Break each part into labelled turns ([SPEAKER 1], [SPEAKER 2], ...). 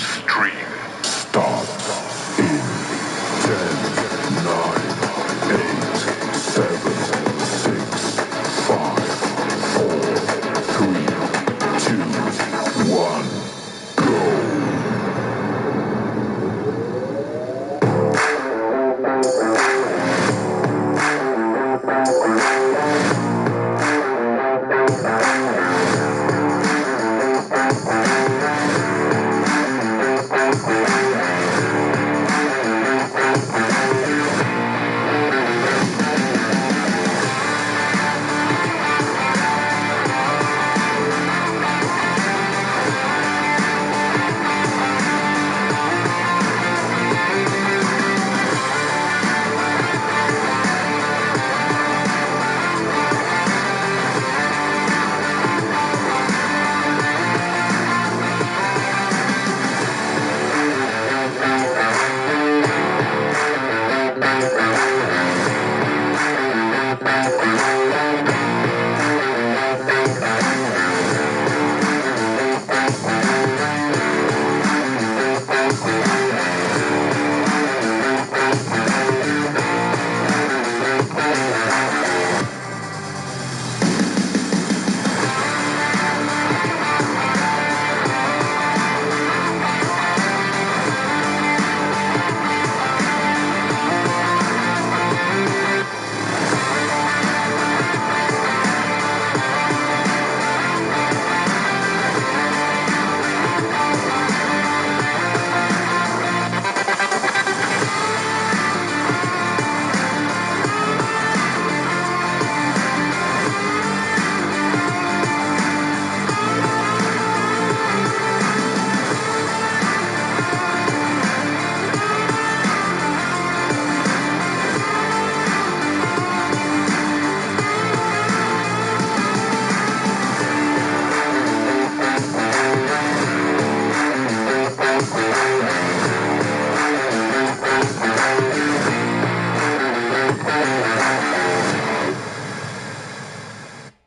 [SPEAKER 1] Extreme. Start in 10, 9, 8, 7, 6, 5, 4, 3, 2, 1, go.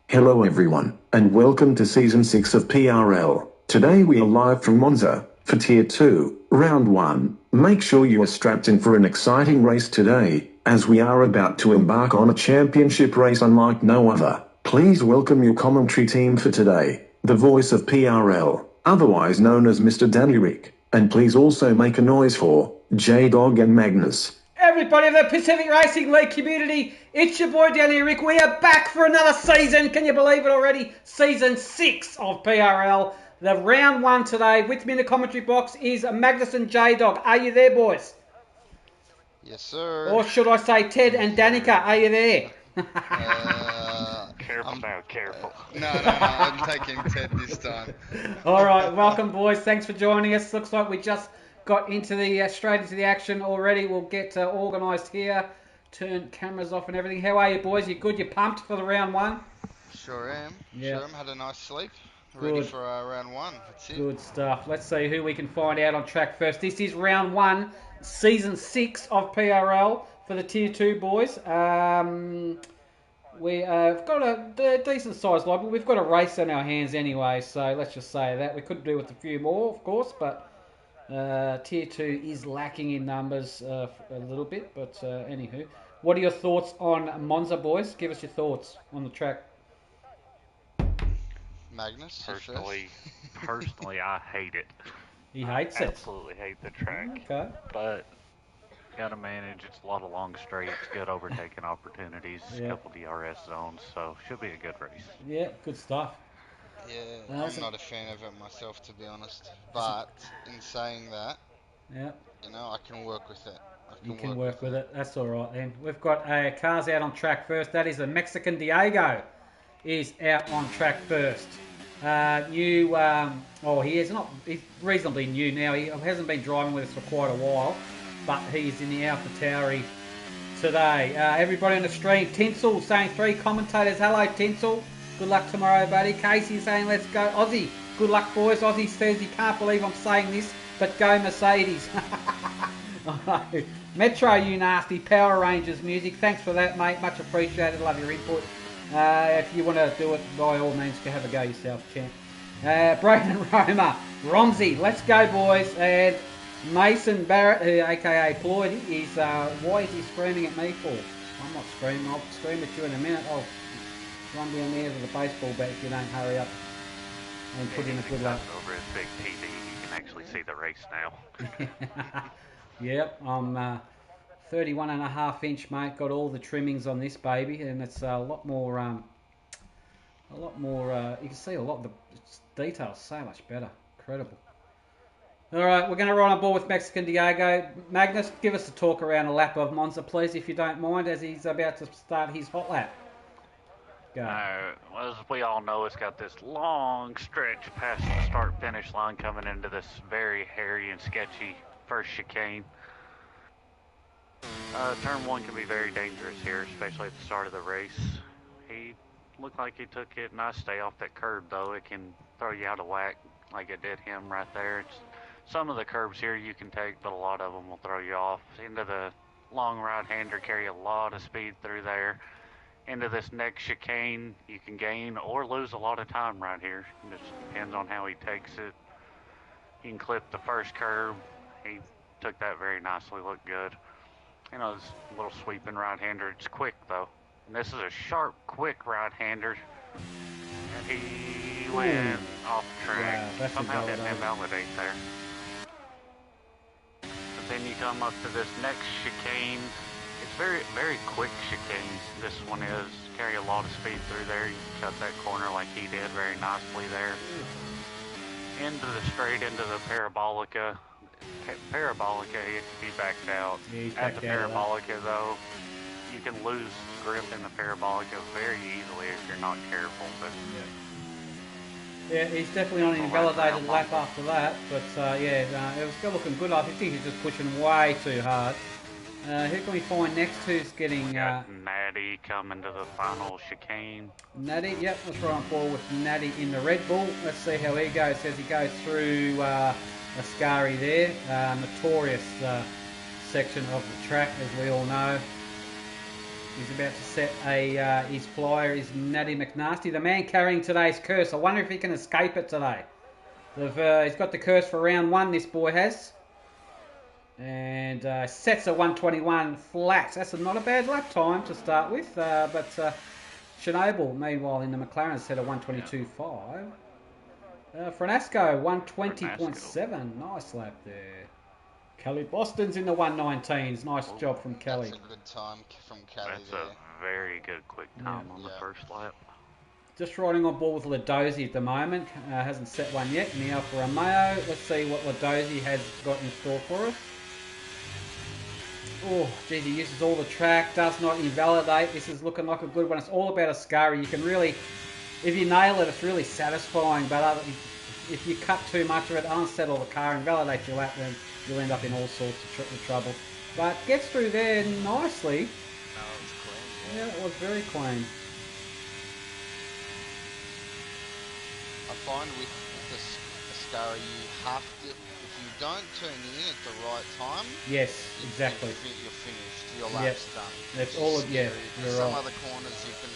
[SPEAKER 1] Hello everyone, and welcome to Season 6 of PRL. Today we are live from Monza, for Tier 2, Round 1. Make sure you are strapped in for an exciting race today, as we are about to embark on a championship race unlike no other. Please welcome your commentary team for today, the voice of PRL, otherwise known as Mr. Danny Rick, and please also make a noise for J-Dog and Magnus.
[SPEAKER 2] Everybody of the Pacific Racing League community, it's your boy Danny Rick. We are back for another season. Can you believe it already? Season 6 of PRL. The round 1 today. With me in the commentary box is Magnus and J-Dog. Are you there, boys?
[SPEAKER 3] Yes, sir.
[SPEAKER 2] Or should I say Ted and Danica? Are you there?
[SPEAKER 4] Careful now, careful.
[SPEAKER 3] No, I'm taking Ted this time.
[SPEAKER 2] All right, welcome, boys. Thanks for joining us. Looks like we just got into the straight into the action already. We'll get organised here. Turn cameras off and everything. How are you, boys? You good? You pumped for the round 1?
[SPEAKER 3] Sure am.
[SPEAKER 2] Yeah.
[SPEAKER 3] Sure am. Had a nice sleep.
[SPEAKER 2] Good.
[SPEAKER 3] Ready for round 1. That's it.
[SPEAKER 2] Good stuff. Let's see who we can find out on track first. This is round 1, season 6 of PRL for the Tier 2 boys. We've got a decent sized lot, but we've got a race on our hands anyway, so let's just say that. We could do with a few more, of course, but Tier 2 is lacking in numbers a little bit, but anywho. What are your thoughts on Monza, boys? Give us your thoughts on the track.
[SPEAKER 3] Magnus,
[SPEAKER 4] Personally, I hate it.
[SPEAKER 2] He hates it.
[SPEAKER 4] Absolutely hate the track.
[SPEAKER 2] Okay.
[SPEAKER 4] But gotta manage. It's a lot of long straights, good overtaking opportunities, a couple DRS zones, so should be a good race.
[SPEAKER 2] Yeah, good stuff.
[SPEAKER 3] Yeah, I'm not a fan of it myself, to be honest. But in saying that,
[SPEAKER 2] yeah,
[SPEAKER 3] you know, I can work with it.
[SPEAKER 2] You can work with it. That's all right then. We've got cars out on track first. That is the Mexican Diego is out on track first. He is not. He's reasonably new now. He hasn't been driving with us for quite a while, but he's in the Alpha Tauri today. Everybody on the stream. Tinsel saying 3 commentators. Hello, Tinsel. Good luck tomorrow, buddy. Casey saying let's go. Aussie. Good luck, boys. Aussie says he can't believe I'm saying this, but go Mercedes. Metro, you nasty. Power Rangers music. Thanks for that, mate. Much appreciated. Love your input. If you want to do it, by all means, go have a go yourself, champ. Braden Roma, Romsey, let's go, boys. And Mason Barrett, aka Floyd, is why is he screaming at me for? I'm not screaming. I'll scream at you in a minute. I'll run down there with a baseball bat if you don't hurry up and put in a good lap.
[SPEAKER 4] Over his big TV, you can actually see the race now.
[SPEAKER 2] Yep, I'm 31 and a half inch, mate. Got all the trimmings on this baby, and it's a lot more. You can see a lot of the details so much better. Incredible. All right, we're going to ride on board with Mexican Diego. Magnus, give us a talk around a lap of Monza, please, if you don't mind, as he's about to start his hot lap. Go.
[SPEAKER 4] Well, as we all know, it's got this long stretch past the start-finish line coming into this very hairy and sketchy first chicane. Turn 1 can be very dangerous here, especially at the start of the race. He looked like he took it. Nice stay off that curb, though. It can throw you out of whack like it did him right there. Some of the curbs here you can take, but a lot of them will throw you off. Into the long right-hander, carry a lot of speed through there. Into this next chicane, you can gain or lose a lot of time right here. It just depends on how he takes it. You can clip the first curb. He took that very nicely, looked good. You know, this little sweeping right-hander. It's quick, though. And this is a sharp, quick right-hander. And he went off track.
[SPEAKER 2] Wow,
[SPEAKER 4] somehow didn't invalidate there. But then you come up to this next chicane. It's very, very quick chicane. This one is. Carry a lot of speed through there. You can cut that corner like he did very nicely there. Into the straight, into the parabolica. Parabolica, he backed out.
[SPEAKER 2] Yeah,
[SPEAKER 4] At the parabolica, though, you can lose grip in the parabolica very easily if you're not careful. But
[SPEAKER 2] yeah, he's definitely on an invalidated lap after that. But it was still looking good. I think he's just pushing way too hard. Who can we find next who's getting...
[SPEAKER 4] Natty coming to the final chicane.
[SPEAKER 2] Natty, yep, let's run forward with Natty in the Red Bull. Let's see how he goes as he goes through Ascari there. Notorious section of the track, as we all know. He's about to set his flyer is Natty McNasty, the man carrying today's curse. I wonder if he can escape it today. He's got the curse for round 1, this boy has. And sets a 121 flat. That's not a bad lap time to start with. But Chernobyl, meanwhile, in the McLaren set a 122.5. Franasco, 120.7. Nice lap there. Kelly Boston's in the 119s. Nice job from Kelly.
[SPEAKER 3] That's a good time from Kelly.
[SPEAKER 4] That's a very good quick time on the first lap.
[SPEAKER 2] Just riding on board with Ladozi at the moment. Hasn't set one yet in the Alfa Romeo. Let's see what Ladozi has got in store for us. Oh, geez, he uses all the track, does not invalidate. This is looking like a good one. It's all about Ascari. You can really, if you nail it, it's really satisfying. But if you cut too much of it, unsettle the car, invalidate your lap, then you'll end up in all sorts of trouble. But gets through there nicely.
[SPEAKER 3] No, it was clean.
[SPEAKER 2] Yeah, it was very clean.
[SPEAKER 3] I find with Ascari, you have to, if you don't turn in at the right time,
[SPEAKER 2] yes, exactly.
[SPEAKER 3] You're finished. Your lap's done.
[SPEAKER 2] That's all. You're
[SPEAKER 3] Some
[SPEAKER 2] right.
[SPEAKER 3] other corners you can,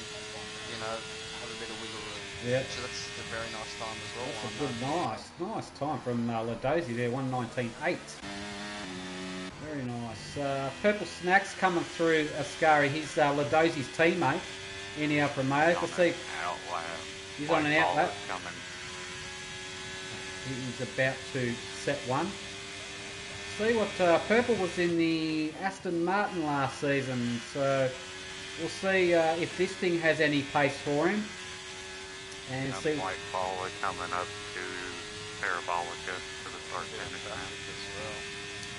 [SPEAKER 3] have a bit of wiggle room.
[SPEAKER 2] Yeah.
[SPEAKER 3] So that's a very nice time as well.
[SPEAKER 2] That's a good, nice time from Ladozi there, 119.8. Very nice. Purple Snacks coming through Ascari. He's Ladozi's teammate in the Alfa Romeo. Let's see. He's on an out lap. He's about to set one. See what Purple was in the Aston Martin last season, so we'll see if this thing has any pace for him. And see.
[SPEAKER 4] White baller coming up to Parabolica for the start finish as well.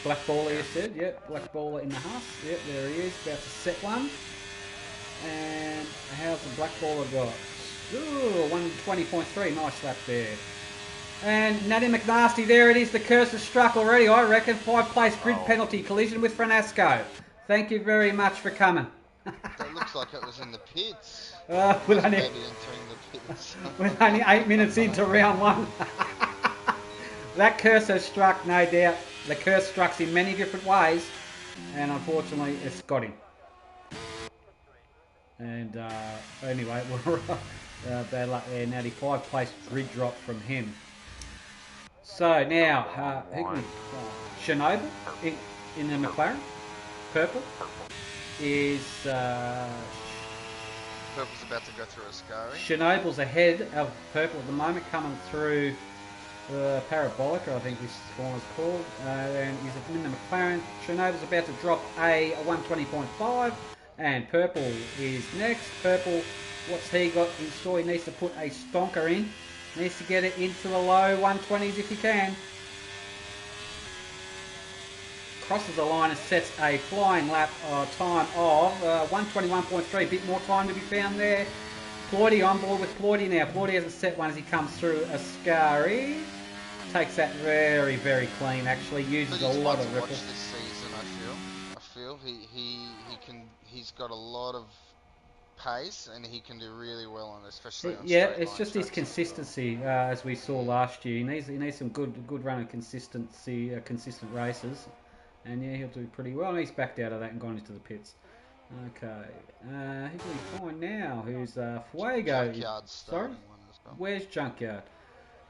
[SPEAKER 2] Black baller, you said? Yep, black baller in the house. Yep, there he is, about to set one. And how's the black baller got? Ooh, 120.3, nice lap there. And Natty McNasty, there it is, the curse has struck already, I reckon. 5-place grid penalty, collision with Franasco. Thank you very much for coming.
[SPEAKER 3] That looks like it was in the pits.
[SPEAKER 2] With only,
[SPEAKER 3] Maybe entering the pits.
[SPEAKER 2] with only 8 minutes into round 1. That curse has struck, no doubt. The curse struck in many different ways, and unfortunately it's got him. And anyway, Bad luck there. 95 place grid drop from him. So now, Chernobyl in the McLaren, purple, is
[SPEAKER 3] Purple's about to go through a scurry.
[SPEAKER 2] Chernobyl's ahead of purple at the moment, coming through the Parabolica, I think this one is called, and he's in the McLaren. Chernobyl's about to drop a 120.5, and purple is next. Purple, what's he got in store? He needs to put a stonker in. Needs to get it into the low 120s if he can. Crosses the line and sets a flying lap time of 121.3. A bit more time to be found there. Ploidy on board with Ploidy now. Ploidy hasn't set one as he comes through Ascari. Takes that very, very clean. Actually uses a lot of ripple.
[SPEAKER 3] Watch this season, I feel he's got a lot of pace and he can do really well on, especially on
[SPEAKER 2] yeah,
[SPEAKER 3] straight
[SPEAKER 2] it's
[SPEAKER 3] line
[SPEAKER 2] just his
[SPEAKER 3] tracks
[SPEAKER 2] consistency, as we saw last year. He needs some good run of consistency, consistent races, and yeah, he'll do pretty well. He's backed out of that and gone into the pits. Okay, who can we find now? Who's Fuego?
[SPEAKER 3] Junkyard's
[SPEAKER 2] Sorry,
[SPEAKER 3] starting one as well.
[SPEAKER 2] where's Junkyard?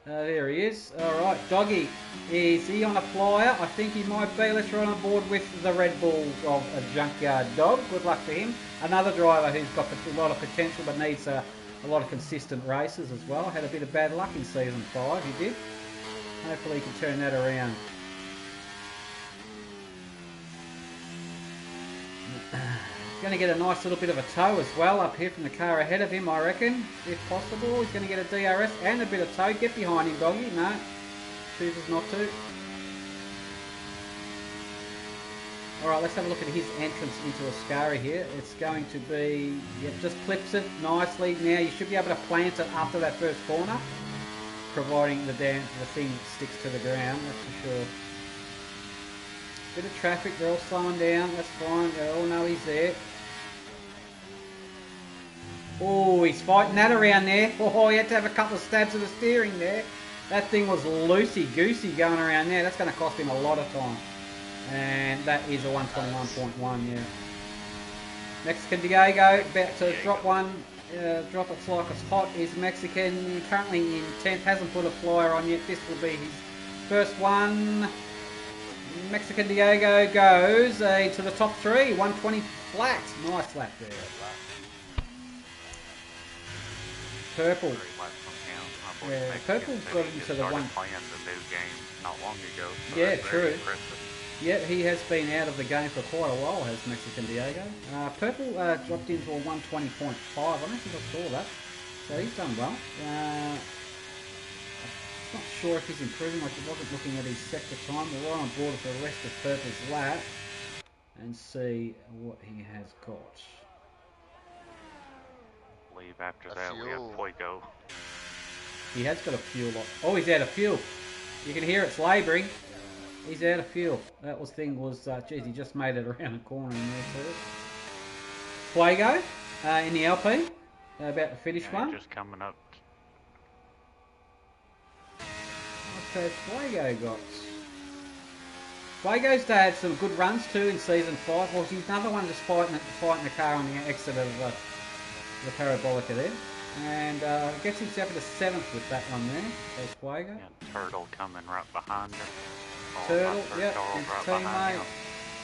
[SPEAKER 2] There he is. All right, Doggy. Is he on a flyer? I think he might be. Let's run on board with the Red Bulls of a Junkyard Dog. Good luck to him. Another driver who's got a lot of potential but needs a lot of consistent races as well. Had a bit of bad luck in season 5, he did. Hopefully he can turn that around. Going to get a nice little bit of a tow as well up here from the car ahead of him, I reckon, if possible. He's going to get a DRS and a bit of tow. Get behind him, Doggy. No, chooses not to. Alright, let's have a look at his entrance into Ascari here. It's going to be, yep, just clips it nicely. Now you should be able to plant it after that first corner, providing the thing sticks to the ground, that's for sure. Bit of traffic, they're all slowing down, that's fine, they all know he's there. Oh, he's fighting that around there. Oh, he had to have a couple of stabs of the steering there. That thing was loosey-goosey going around there. That's going to cost him a lot of time. And that is a 121.1, yeah. Mexican Diego, about to drop one. Drop it's like it's hot, is Mexican. Currently in 10th, hasn't put a flyer on yet. This will be his first one. Mexican Diego goes to the top 3, 120 flat. Nice lap there. Purple. Yeah, Purple got into the one.
[SPEAKER 4] Playing the new game not long ago. So
[SPEAKER 2] yeah, true. Yeah, he has been out of the game for quite a while, has Mexican Diego. Purple dropped into a 120.5. I don't think I saw that. So he's done well. Not sure if he's improving, like he wasn't looking at his sector time. We're right on board with the rest of Purple's lap and see what he has got.
[SPEAKER 4] Leave after that, we have Fuego.
[SPEAKER 2] He has got a fuel lock. Oh, he's out of fuel. You can hear it's labouring. He's out of fuel. That was geez, he just made it around the corner in there for it. Fuego in the LP, about to finish one.
[SPEAKER 4] Just coming up.
[SPEAKER 2] What's Fuego got? Fuego's had some good runs too in season 5. Well, he's another one just fighting the car on the exit of the Parabolica there. And gets himself into 7th with that one there. There's Fuego.
[SPEAKER 4] Yeah, Turtle coming right behind him.
[SPEAKER 2] Turtle, yep, his teammate.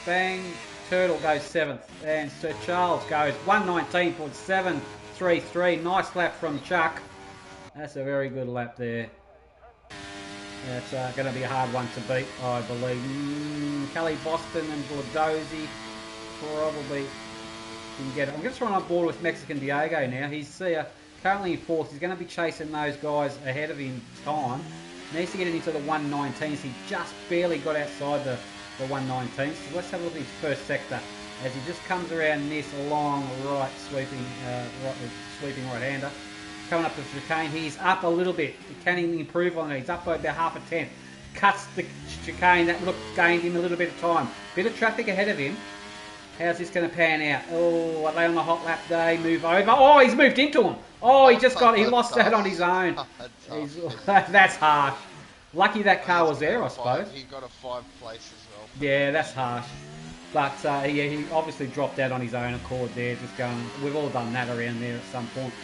[SPEAKER 2] Bang, Turtle goes 7th. And Sir Charles goes 119.733. Nice lap from Chuck. That's a very good lap there. That's going to be a hard one to beat, I believe. Kelly Boston and Bordosi probably can get it. I'm just running on board with Mexican Diego now. He's currently in 4th. He's going to be chasing those guys ahead of him time. Needs to get it into the 119s. He just barely got outside the 119s. So let's have a look at his first sector as he just comes around this long right sweeping right-hander. Coming up to the chicane, he's up a little bit. Can he improve on it? He's up by about half a tenth. Cuts the chicane. That gained him a little bit of time. Bit of traffic ahead of him. How's this going to pan out? Oh, are they on the hot lap day? Move over. Oh, he's moved into him. Oh, he lost that on his own. That's harsh. Lucky that car was there, I suppose.
[SPEAKER 3] He got a 5th place as well.
[SPEAKER 2] Yeah, that's harsh. But he obviously dropped out on his own accord there. Just going, we've all done that around there at some point.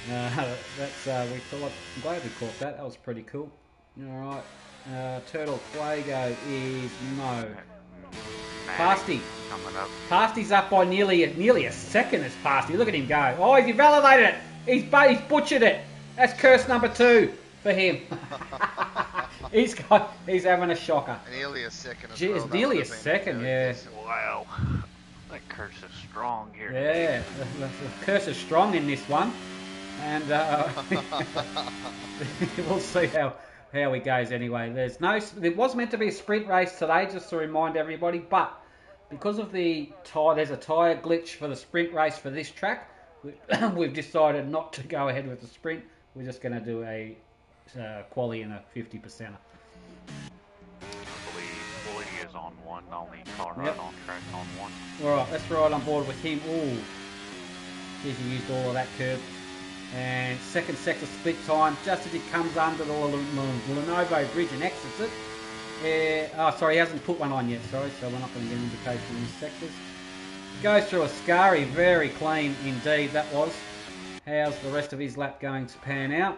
[SPEAKER 2] That's we thought. I'm glad we caught that. That was pretty cool. All right. Turtle Fuego is Mo. Pasty.
[SPEAKER 4] Coming up.
[SPEAKER 2] Pasty's up by nearly a second. It's Pasty. Look at him go. Oh, he's validated it. He's butchered it. That's curse number 2 for him. He's having a shocker.
[SPEAKER 3] Nearly a second.
[SPEAKER 2] Gee, it's nearly a second. Yeah.
[SPEAKER 4] Wow. That curse is strong here.
[SPEAKER 2] Yeah. The curse is strong in this one, and we'll see how he goes. Anyway, there was meant to be a sprint race today, just to remind everybody, but because of the tyre, there's a tyre glitch for the sprint race for this track. We've decided not to go ahead with the sprint. We're just going to do a quali and a 50%er.
[SPEAKER 4] I believe Woody is on one, only Colorado on track on one.
[SPEAKER 2] Alright, let's ride on board with him. Ooh, geez, he used all of that curb. And second sector split time, just as he comes under the Lenovo bridge and exits it. Sorry, he hasn't put one on yet, sorry, so we're not going to get an indication in the sectors. Goes through a Ascari, very clean indeed that was. How's the rest of his lap going to pan out?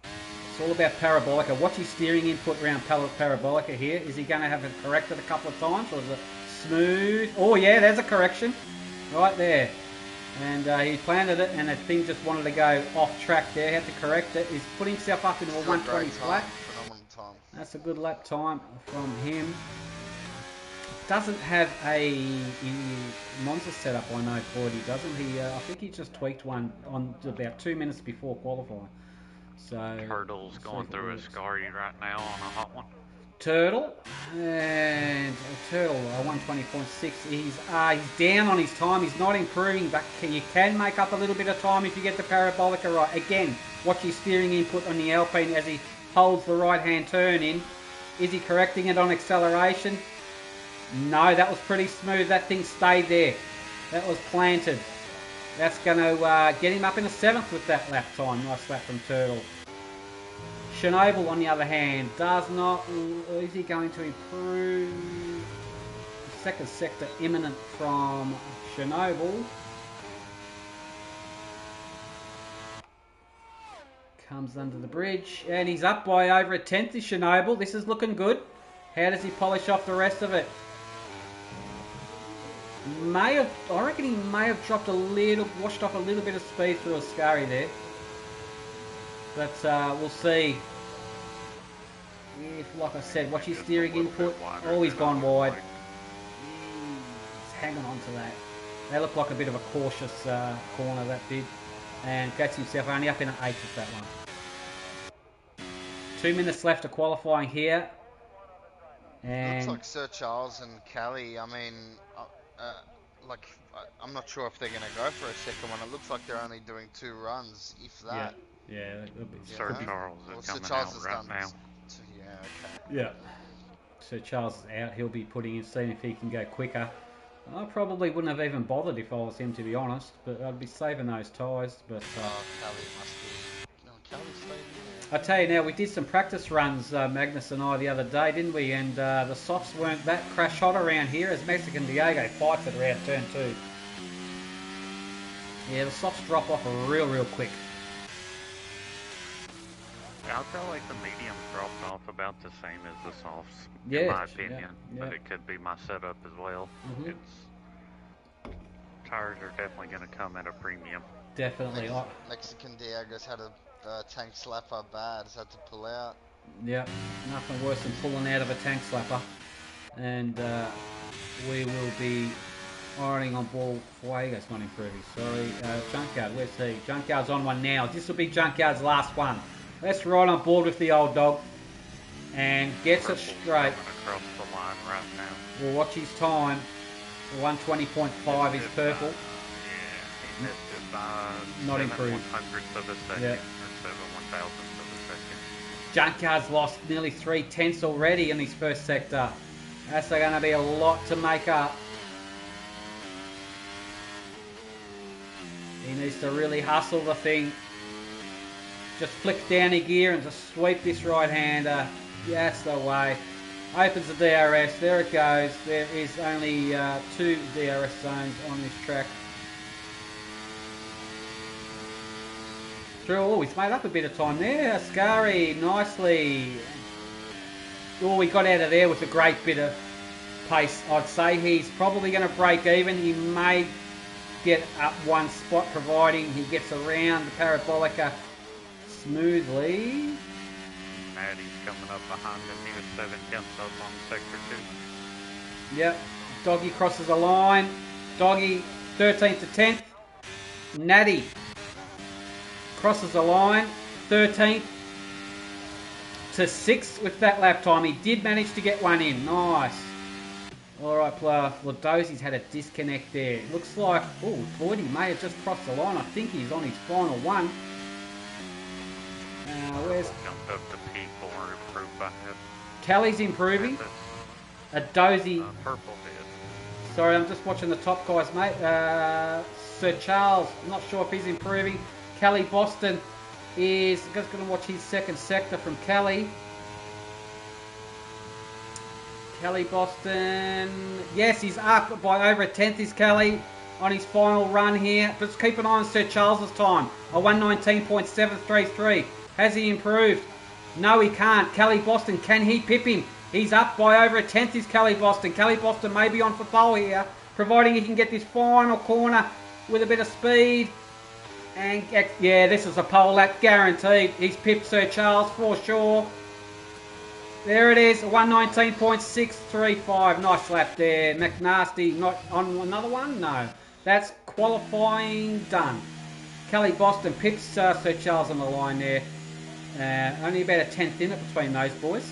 [SPEAKER 2] It's all about Parabolica. Watch his steering input around Parabolica here. Is he going to have it corrected a couple of times, or is it smooth? Oh yeah, there's a correction. Right there. And he planted it, and the thing just wanted to go off track there. Had to correct it. He's put himself up into a 120 flat.
[SPEAKER 3] Phenomenal time.
[SPEAKER 2] That's a good lap time from him. Doesn't have a Monza setup, I know, Claude. Doesn't he? I think he just tweaked one on about 2 minutes before qualifying. So
[SPEAKER 4] Turtle's going through a Ascari right now on a hot one.
[SPEAKER 2] Turtle and Turtle 120.6. He's down on his time. He's not improving, but you can make up a little bit of time if you get the Parabolica right. Again, watch his steering input on the Alpine as he holds the right-hand turn in. Is he correcting it on acceleration? No, that was pretty smooth. That thing stayed there. That was planted. That's going to get him up in the 7th with that lap time. Nice lap from Turtle. Chernobyl, on the other hand, does not... Is he going to improve? Second sector imminent from Chernobyl. Comes under the bridge. And he's up by over a 10th is Chernobyl. This is looking good. How does he polish off the rest of it? I reckon he may have dropped washed off a little bit of speed through Ascari there. But we'll see. If, like I said, watch his steering input. Oh, he's gone wide. He's hanging on to that. That looked like a bit of a cautious corner, that did. And gets himself only up in an 8th with that one. 2 minutes left of qualifying here. And
[SPEAKER 3] Looks like Sir Charles and Callie, I mean, I'm not sure if they're going to go for a second one. It looks like they're only doing 2 runs, if that.
[SPEAKER 2] Yeah, that'll be
[SPEAKER 4] Sir Charles is coming out right now.
[SPEAKER 3] Yeah, okay.
[SPEAKER 2] Yeah. Sir Charles is out. He'll be putting in, seeing if he can go quicker. I probably wouldn't have even bothered if I was him, to be honest. But I'd be saving those tyres. But
[SPEAKER 3] Callie must be... No, Callie's staying
[SPEAKER 2] I tell you now, we did some practice runs, Magnus and I, the other day, didn't we? And the softs weren't that crash hot around here as Mexican Diego fights it around turn 2. Yeah, the softs drop off real quick.
[SPEAKER 4] I feel like the mediums dropped off about the same as the softs,
[SPEAKER 2] Yeah,
[SPEAKER 4] in my opinion.
[SPEAKER 2] yeah.
[SPEAKER 4] But it could be my setup as well.
[SPEAKER 2] Mhm.
[SPEAKER 4] Tires are definitely going to come at a premium.
[SPEAKER 2] Definitely.
[SPEAKER 3] Mexican Diego's had a tank slapper bad, has had to pull out.
[SPEAKER 2] Yeah, nothing worse than pulling out of a tank slapper. And we will be ironing on ball. Fuego's not improving, sorry. Junkyard, where's he? Junkyard's on one now. This will be Junkyard's last one. Let's ride on board with the old dog. And gets it straight.
[SPEAKER 4] Coming across the line right now.
[SPEAKER 2] We'll watch his time. 120.5 is purple.
[SPEAKER 4] Yeah, he missed it by
[SPEAKER 2] Not
[SPEAKER 4] 7
[SPEAKER 2] improved.
[SPEAKER 4] 100ths of a second,
[SPEAKER 2] Yeah.
[SPEAKER 4] or 7 1,000ths of a second.
[SPEAKER 2] Junkyard's lost nearly 3/10 already in his first sector. That's going to be a lot to make up. He needs to really hustle the thing. Just flick down a gear and just sweep this right-hander. That's the way. Opens the DRS. There it goes. There is only 2 DRS zones on this track. through. Oh, he's made up a bit of time there. Ascari, nicely. Oh, he got out of there with a great bit of pace. I'd say he's probably going to break even. He may get up one spot, providing he gets around the Parabolica smoothly.
[SPEAKER 4] Maddie's coming up behind him. He was 7 tenths up on sector 2.
[SPEAKER 2] Yep. Doggy crosses the line. Doggy 13th to 10th. Natty crosses the line. 13th to 6th with that lap time. He did manage to get one in. Nice. All right, player. Ladozi's had a disconnect there. Looks like, oh, Floyd, he may have just crossed the line. I think he's on his final one. Where's...
[SPEAKER 4] Jumped up to P4, improved by him.
[SPEAKER 2] Kelly's improving. A dozy.
[SPEAKER 4] Purple did.
[SPEAKER 2] Sorry, I'm just watching the top guys, mate. Sir Charles, I'm not sure if he's improving. Kelly Boston is just going to watch his second sector from Kelly. Kelly Boston, yes, he's up by over a tenth, is Kelly, on his final run here. But keep an eye on Sir Charles's time, a 119.733. Has he improved? No, he can't. Kelly Boston, can he pip him? He's up by over a tenth, is Kelly Boston. Kelly Boston may be on for pole here, providing he can get this final corner with a bit of speed. And yeah, this is a pole lap guaranteed. He's pipped Sir Charles for sure. There it is, 119.635. Nice lap there. McNasty not on another one? No. That's qualifying done. Kelly Boston pips Sir Charles on the line there. Only about a tenth in it between those boys.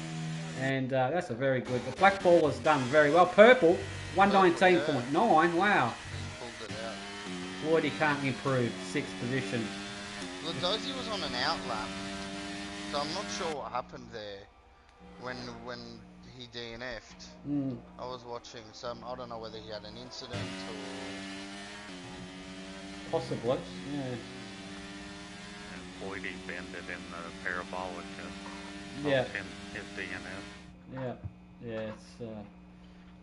[SPEAKER 2] And that's a very good. The black ball has done very well. Purple, 119.9. Wow. Floyd, he can't improve. 6th position.
[SPEAKER 3] Ladozi was on an out lap. So I'm not sure what happened there. When he DNF'd, I was watching some. I don't know whether he had an incident or
[SPEAKER 2] possibly. Yeah.
[SPEAKER 4] And Floyd bended in the Parabolica.
[SPEAKER 2] Yeah.
[SPEAKER 4] His DNF.
[SPEAKER 2] Yeah. Yeah. It's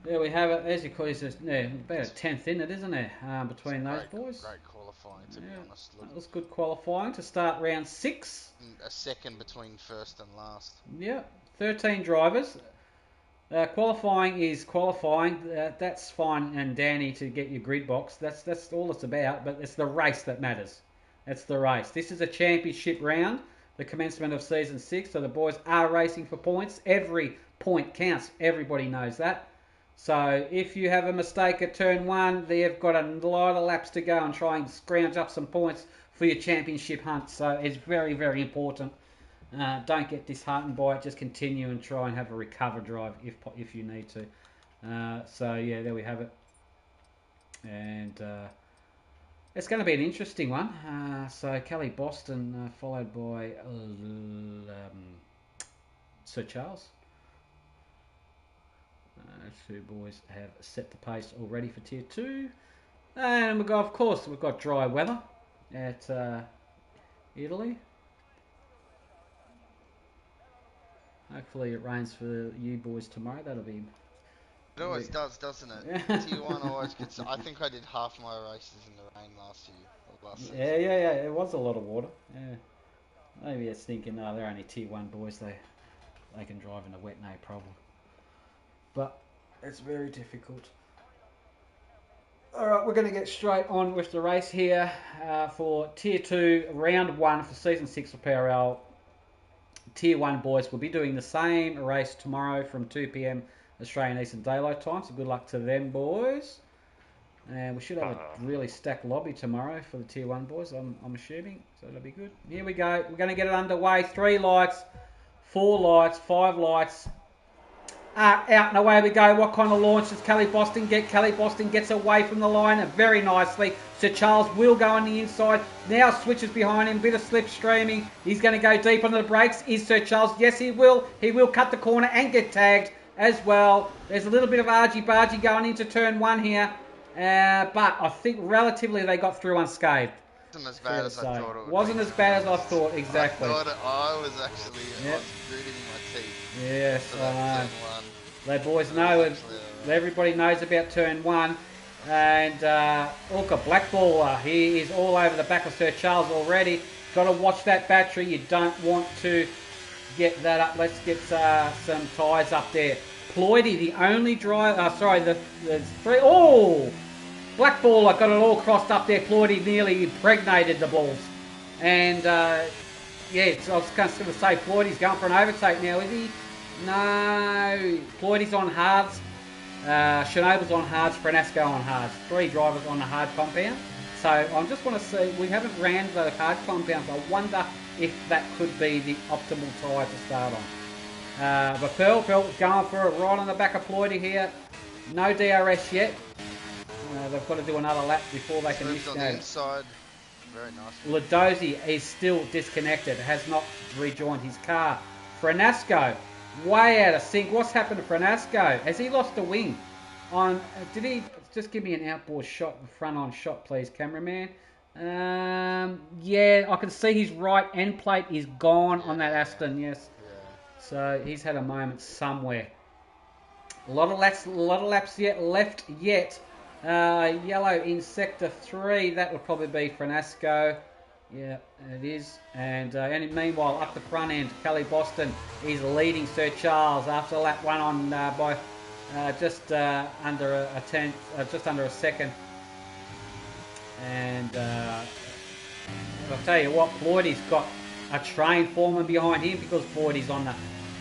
[SPEAKER 2] there we have it. As you call it, about a tenth in it, isn't it? Between those boys.
[SPEAKER 3] Great qualifying, to be honest.
[SPEAKER 2] That was good qualifying to start round 6.
[SPEAKER 3] A second between first and last.
[SPEAKER 2] Yeah. 13 drivers. Qualifying is qualifying. That's fine and dandy to get your grid box. That's all it's about. But it's the race that matters. That's the race. This is a championship round, the commencement of season 6. So the boys are racing for points. Every point counts. Everybody knows that. So if you have a mistake at turn 1, they've got a lot of laps to go and try and scrounge up some points for your championship hunt. So it's very, very important. Don't get disheartened by it. Just continue and try and have a recover drive if you need to. So yeah, there we have it. And it's going to be an interesting one. So Kelly Boston followed by Sir Charles. Two boys have set the pace already for Tier 2. And we've got dry weather at Italy. Hopefully it rains for you boys tomorrow. That'll be...
[SPEAKER 3] It always does, doesn't it? Tier 1 always gets... I think I did half my races in the rain last year.
[SPEAKER 2] Yeah. It was a lot of water. Yeah. Maybe it's thinking, no, they're only Tier 1 boys. They can drive in the wet, no problem. But it's very difficult. Alright, we're going to get straight on with the race here for Tier 2, Round 1 for Season 6 of PRL. Tier 1 boys will be doing the same race tomorrow from 2 p.m. Australian Eastern Daylight Time, so good luck to them boys. And we should have a really stacked lobby tomorrow for the Tier 1 boys, I'm assuming, so that'll be good. Here we go, we're going to get it underway. 3 lights, 4 lights, 5 lights. Out and away we go. What kind of launch does Kelly Boston get? Kelly Boston gets away from the line very nicely. Sir Charles will go on the inside. Now switches behind him. Bit of slip streaming. He's going to go deep onto the brakes. Is Sir Charles? Yes, he will. He will cut the corner and get tagged as well. There's a little bit of argy-bargy going into turn 1 here. But I think relatively they got through unscathed.
[SPEAKER 3] Wasn't as bad as I thought it would.
[SPEAKER 2] Wasn't as bad as I thought, exactly.
[SPEAKER 3] I was actually I was gritting my teeth.
[SPEAKER 2] Yes, they boys know, everybody knows about turn 1. And Orca Blackballer, he is all over the back of Sir Charles already. Got to watch that battery. You don't want to get that up. Let's get some tyres up there. Ploidy, the only driver. There's three. Oh! Black ball, I got it all crossed up there. Ploidy nearly impregnated the balls. And, so I was going to say, Ploidy's going for an overtake now, is he? No. Ploidy's on hards. Chernobyl on hards. Frenasco on hards. 3 drivers on the hard compound. So I just want to see, we haven't ran the hard compounds. I wonder if that could be the optimal tyre to start on. But Pearl going for it right on the back of Ploidy here. No DRS yet. They've got to do another lap before they can
[SPEAKER 3] on the inside. Very nice.
[SPEAKER 2] Ladozzi is still disconnected, has not rejoined his car. Frenasco, way out of sync. What's happened to Frenasco? Has he lost a wing? Did he just give me an outboard shot, front on shot, please, cameraman? Yeah, I can see his right end plate is gone on that Aston. Yes. Yeah. So he's had a moment somewhere. A lot of laps yet left yet. Yellow in sector 3. That will probably be Frenasco. Yeah, it is. And meanwhile, up the front end, Kelly Boston is leading Sir Charles after lap 1 on by just under a tenth, just under a second. And I'll tell you what, Ploidy's got a train foreman behind him because Ploidy's on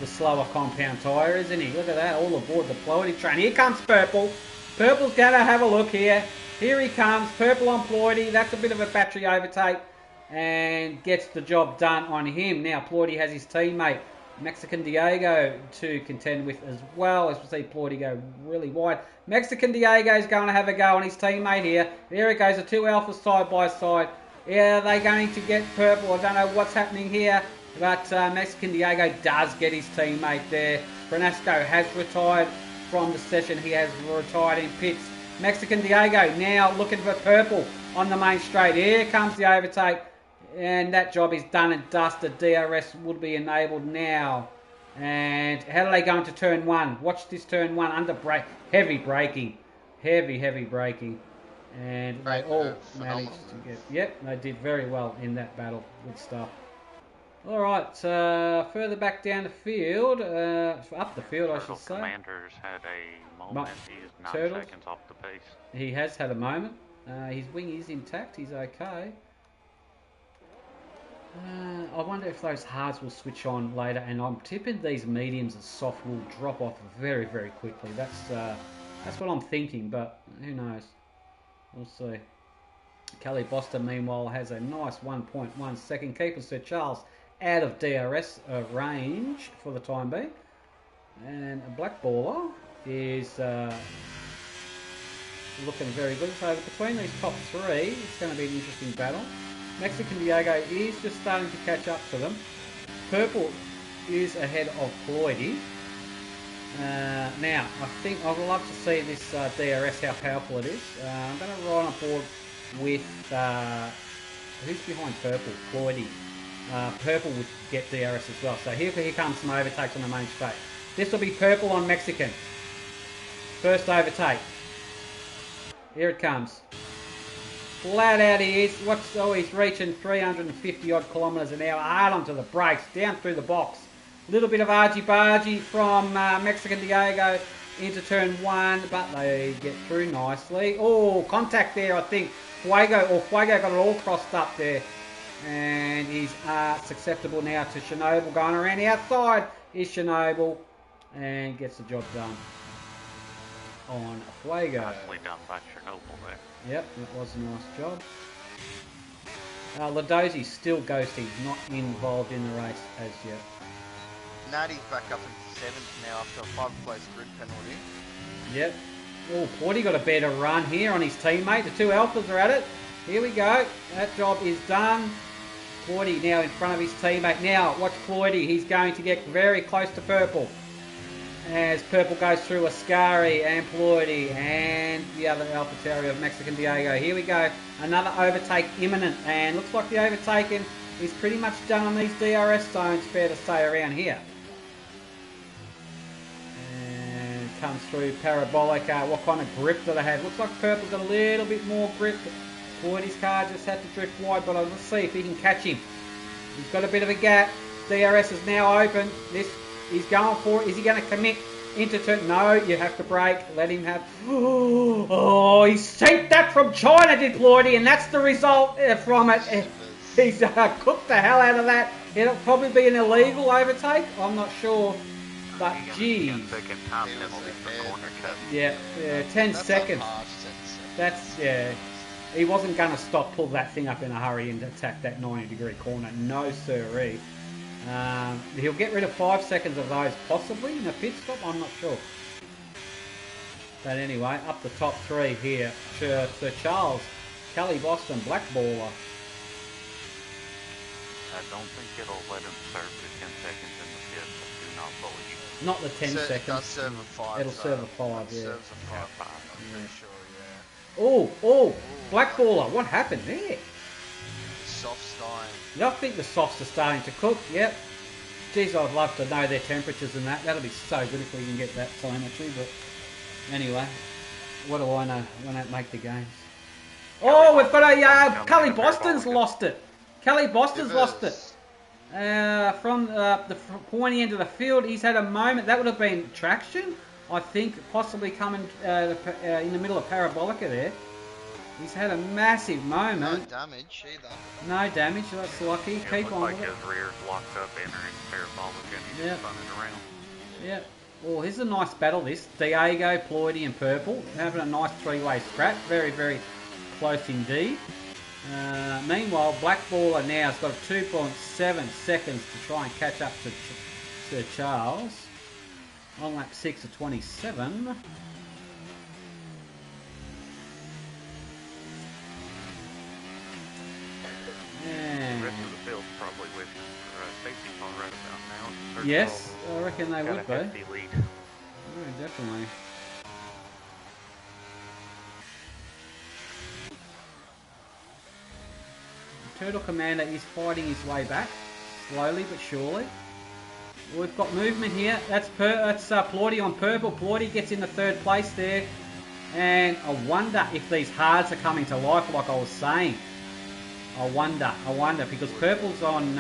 [SPEAKER 2] the slower compound tyre, isn't he? Look at that, all aboard the Ploidy train. Here comes Purple. Purple's going to have a look here. Here he comes, Purple on Ploidy. That's a bit of a battery overtake and gets the job done on him. Now Ploidy has his teammate, Mexican Diego, to contend with as well. As we see Ploidy go really wide. Mexican Diego's going to have a go on his teammate here. There it goes, the 2 Alphas side by side. Yeah, they're going to get Purple. I don't know what's happening here, but Mexican Diego does get his teammate there. Frenasco has retired from the session. He has retired in pits. Mexican Diego now looking for Purple on the main straight. Here comes the overtake. And that job is done and dusted. DRS would be enabled now. And how are they going to turn 1? Watch this turn 1 under brake. Heavy braking. Heavy braking. And they all managed to get... Yep, they did very well in that battle. Good stuff. Alright, further back down the field, up the field I should say.
[SPEAKER 4] Commanders had a moment. He's 9
[SPEAKER 2] Turtles.
[SPEAKER 4] seconds off the pace.
[SPEAKER 2] He has had a moment. His wing is intact. He's okay. I wonder if those hards will switch on later, and I'm tipping these mediums and soft will drop off very, very quickly. That's what I'm thinking, but who knows? We'll see. Kelly Boston, meanwhile, has a nice 1.1 second, keeping Sir Charles out of DRS range for the time being. And a Black Baller is looking very good. So between these top 3, it's going to be an interesting battle. Mexican Diego is just starting to catch up to them. Purple is ahead of Ploidy. Now, I think I would love to see this DRS, how powerful it is. I'm going to ride on board with... who's behind Purple? Ploidy. Purple would get DRS as well. So here comes some overtakes on the main straight. This will be Purple on Mexican. First overtake. Here it comes. Flat out he is. He's reaching 350 odd kilometres an hour. Hard onto the brakes, down through the box. A little bit of argy-bargy from Mexican Diego into turn 1, but they get through nicely. Oh, contact there, I think. Fuego got it all crossed up there. And he's susceptible now to Chernobyl. Going around the outside is Chernobyl and gets the job done on Fuego.
[SPEAKER 4] Nicely done by Chernobyl there.
[SPEAKER 2] Yep, that was a nice job. Ladozzi's still ghosting, not involved in the race as yet.
[SPEAKER 3] Natty's back up into 7th now after a 5-place grid penalty.
[SPEAKER 2] Yep. Oh, Ploidy got a better run here on his teammate. The 2 Alphas are at it. Here we go. That job is done. Ploidy now in front of his teammate. Now, watch Ploidy. He's going to get very close to Purple. As Purple goes through Ascari and Ploidy and the other AlphaTauri of Mexican Diego. Here we go. Another overtake imminent. And looks like the overtaking is pretty much done on these DRS zones, fair to say, around here. And comes through Parabolic. What kind of grip do they have? Looks like Purple's a little bit more grip. Ploidy's car just had to drift wide, but let's see if he can catch him. He's got a bit of a gap. DRS is now open. He's going for it. Is he going to commit into turn? No, you have to brake. Let him have... Oh, he shaped that from China, did Ploidy, and that's the result from it. He's cooked the hell out of that. It'll probably be an illegal overtake. I'm not sure. But, geez. Yeah, 10 seconds. That's, yeah. He wasn't going to pull that thing up in a hurry and attack that 90-degree corner. No, sirree. He'll get rid of 5 seconds of those, possibly, in a pit stop. I'm not sure. But anyway, up the top 3 here. Sir Charles, Kelly Boston, Blackballer.
[SPEAKER 4] I don't think it'll let him serve for 10 seconds in the pit. I do not believe.
[SPEAKER 2] Not the 10 seconds.
[SPEAKER 3] It does serve a 5.
[SPEAKER 2] It'll serve a 5, yeah.
[SPEAKER 3] It serves a 5, I'm pretty sure, yeah.
[SPEAKER 2] Oh, Blackballer, what happened there?
[SPEAKER 3] Soft's dying.
[SPEAKER 2] Yeah, I think the softs are starting to cook, yep. Geez, I'd love to know their temperatures and that. That'll be so good if we can get that telemetry, but anyway, what do I know? I don't make the games. Oh, we've got a... Kelly Boston's lost it. Kelly Boston's lost it. From the pointy end of the field, he's had a moment. That would have been traction, I think, possibly coming in the middle of Parabolica there. He's had a massive moment.
[SPEAKER 3] No damage either.
[SPEAKER 2] No damage, that's lucky.
[SPEAKER 4] Yeah,
[SPEAKER 2] Keep on
[SPEAKER 4] like
[SPEAKER 2] with it.
[SPEAKER 4] his rear's locked up entering Parabolica and he's just running around.
[SPEAKER 2] Yeah. Well, here's a nice battle, this. Diego, Ploidy and Purple. Having a nice 3-way scrap. Very, very close indeed. Meanwhile, Blackballer now has got 2.7 seconds to try and catch up to Sir Charles. On lap 6 of 27.
[SPEAKER 4] The rest of the field's probably with safety car right about now.
[SPEAKER 2] Yes, I reckon they would be.
[SPEAKER 4] Lead.
[SPEAKER 2] Yeah, definitely. Turtle Commander is fighting his way back, slowly but surely. We've got movement here. That's Ploidy on Purple. Ploidy gets in the 3rd place there. And I wonder if these hards are coming to life, like I was saying. I wonder, because Purple's on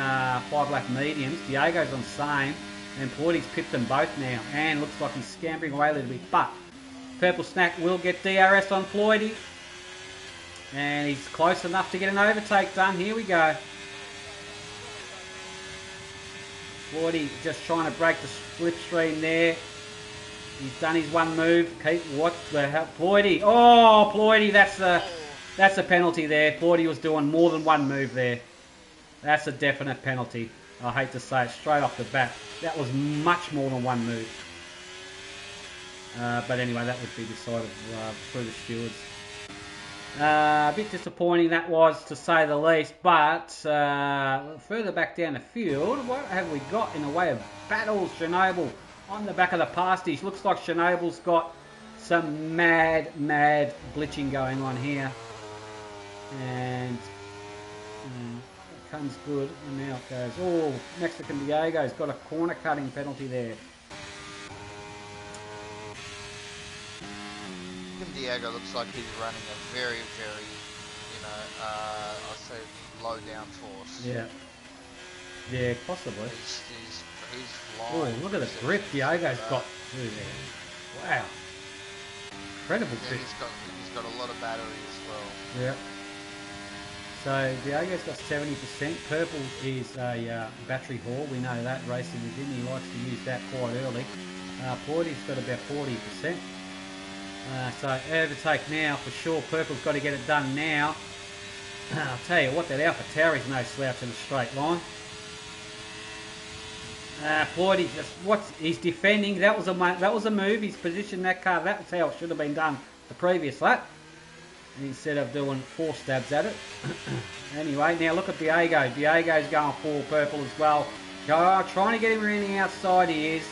[SPEAKER 2] 5-lap mediums, Diego's on same, and Ploidy's pipped them both now. And looks like he's scampering away a little bit, but Purple Snack will get DRS on Ploidy. And he's close enough to get an overtake done. Here we go. Ploidy just trying to break the slipstream there. He's done his one move. What the hell? Ploidy. Oh, Ploidy, that's a penalty there. Ploidy was doing more than one move there. That's a definite penalty. I hate to say it straight off the bat. That was much more than one move. But anyway, that would be decided through the stewards. A bit disappointing that was, to say the least, but further back down the field, what have we got in the way of battles? Chernobyl on the back of the pasties. Looks like Chernobyl's got some mad glitching going on here. And it comes good, and now it goes. Oh, Mexican Diego's got a corner cutting penalty there.
[SPEAKER 3] Diego looks like he's running a very, I'll say low down force.
[SPEAKER 2] Yeah, possibly.
[SPEAKER 3] He's flying.
[SPEAKER 2] Oh, look at the grip Diego's got through there. Wow. Incredible grip.
[SPEAKER 3] He's got a lot of battery as well.
[SPEAKER 2] Yeah. So Diego's got 70%. Purple is a battery whore. We know that, racing with him. He likes to use that quite early. Ploidy's got about 40%. So overtake now for sure. Purple's got to get it done now. I'll tell you what, that Alpha Tauri's no slouch in a straight line. Ploidy he's defending. That was a move. He's positioned that car. That's how it should have been done the previous lap, instead of doing 4 stabs at it. Anyway, now look at Diego. Diego's going for Purple as well. Trying to get him around the outside. He is,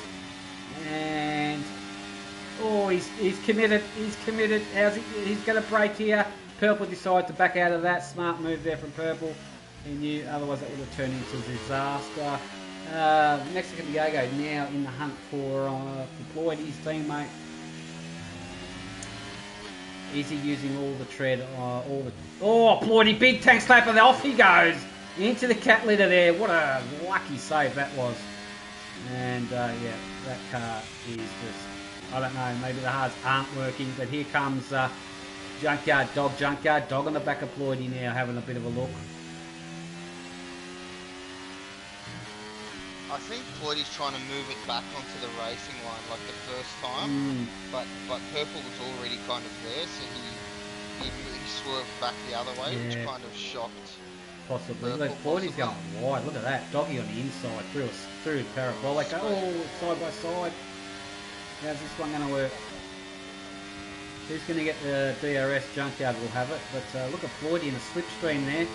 [SPEAKER 2] and oh, he's committed. He's committed. He's going to break here. Purple decided to back out of that. Smart move there from Purple. He knew, otherwise that would have turned into disaster. Mexican Diego now in the hunt for Ploidy's teammate. Is he using all the tread? Oh, Ploidy, big tank slapper. Off he goes. Into the cat litter there. What a lucky save that was. And yeah, that car is just, I don't know, maybe the hards aren't working, but here comes Junkyard Dog on the back of Floydie now, having a bit of a look.
[SPEAKER 3] I think Floydie's trying to move it back onto the racing line like the first time, but Purple was already kind of there, so he swerved back the other way, which kind of shocked.
[SPEAKER 2] Possibly. Look, Floydie's going wide. Look at that. Doggy on the inside through parabolic. Oh, side by side. How's this one going to work? Who's going to get the DRS? Junkyard will have it. But look at Floydie in the slipstream there.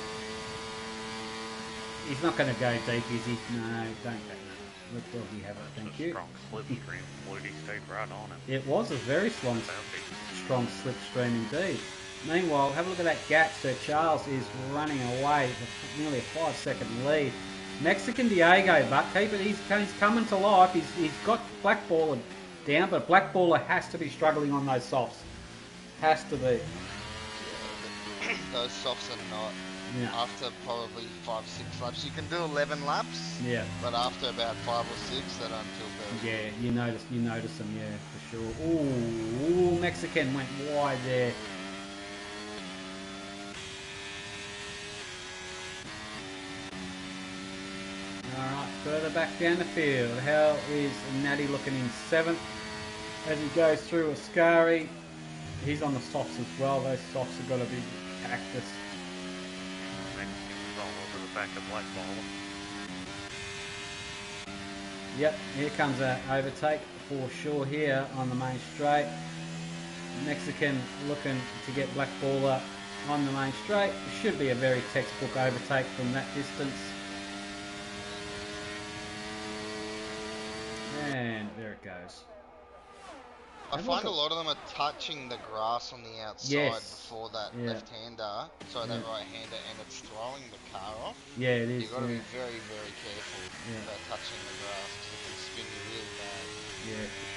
[SPEAKER 2] He's not going to go deep, is he? No, don't go. Let Doggy have it. Thank you.
[SPEAKER 4] Strong slipstream. Floydie stayed right on it.
[SPEAKER 2] It was a very strong slipstream indeed. Meanwhile, have a look at that gap. Sir Charles is running away with nearly a 5-second lead. Mexican Diego, but keep it. He's coming to life. He's got Blackballer down, but Blackballer has to be struggling on those softs. Has to be.
[SPEAKER 3] Yeah, those softs are not. Yeah. After probably 5-6 laps, you can do 11 laps.
[SPEAKER 2] Yeah.
[SPEAKER 3] But after about 5 or 6, they don't feel good.
[SPEAKER 2] Yeah, you notice them. Yeah, for sure. Ooh, Mexican went wide there. Alright, further back down the field. How is Natty looking in 7th? As he goes through Ascari, he's on the softs as well. Those softs have got to be cactus.
[SPEAKER 4] Mexican's all over the back of Blackballer.
[SPEAKER 2] Yep, here comes an overtake for sure here on the main straight. Mexican looking to get Blackballer on the main straight. It should be a very textbook overtake from that distance. And there it goes.
[SPEAKER 3] I find a lot of them are touching the grass on the outside before that left-hander, so that right-hander, and it's throwing the car off.
[SPEAKER 2] Yeah, it is.
[SPEAKER 3] You've got to be very, very careful about touching the grass because it can spin you really bad.
[SPEAKER 2] Yeah, for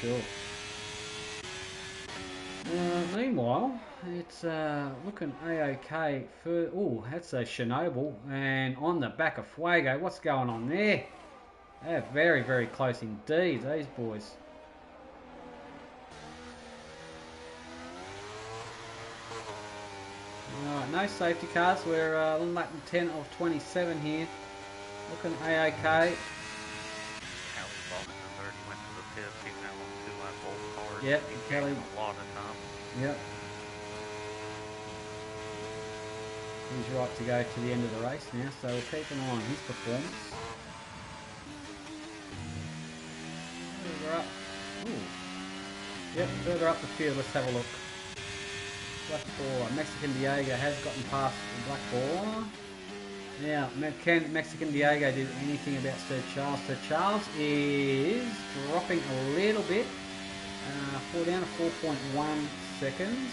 [SPEAKER 2] sure. Meanwhile, it's looking A-OK for... Oh, that's a Chernobyl. And on the back of Fuego, what's going on there? They're very, very close indeed, these boys. Alright, no safety cars. We're on lap 10 of 27 here. Looking A-OK.
[SPEAKER 4] Kelly Boston already went to the pit. He's now on 2 lap old cars.
[SPEAKER 2] Yep,
[SPEAKER 4] He's
[SPEAKER 2] Kelly.
[SPEAKER 4] a lot of time.
[SPEAKER 2] Yep. He's right to go to the end of the race now, so we'll keep an eye on his performance. Further up. Ooh. Yep, further up the field, let's have a look. Blackballer. Mexican Diego has gotten past Blackballer. Now, can Mexican Diego do anything about Sir Charles? Sir Charles is dropping a little bit. Down to 4.1 seconds.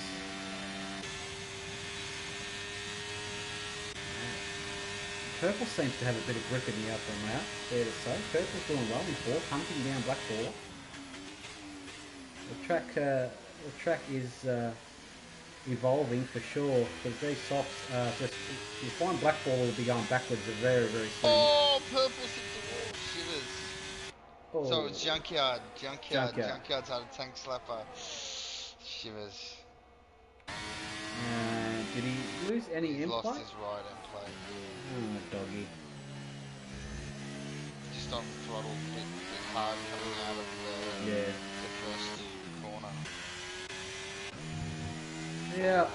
[SPEAKER 2] Purple seems to have a bit of grip in the upper mount, fair to say. Purple's doing well in 4th, hunting down Blackballer. The track is evolving for sure, because these softs just, you find Blackballer will be going backwards very, very soon.
[SPEAKER 3] Oh, Purple's hit the wall, shivers. Oh. So it's Junkyard's had a tank slapper. Shivers.
[SPEAKER 2] Did he lose any
[SPEAKER 3] He's
[SPEAKER 2] in
[SPEAKER 3] lost
[SPEAKER 2] play?
[SPEAKER 3] his right in play.
[SPEAKER 2] Oh, doggy.
[SPEAKER 3] Just on the throttle, a bit hard coming out of the first corner.
[SPEAKER 2] Yeah,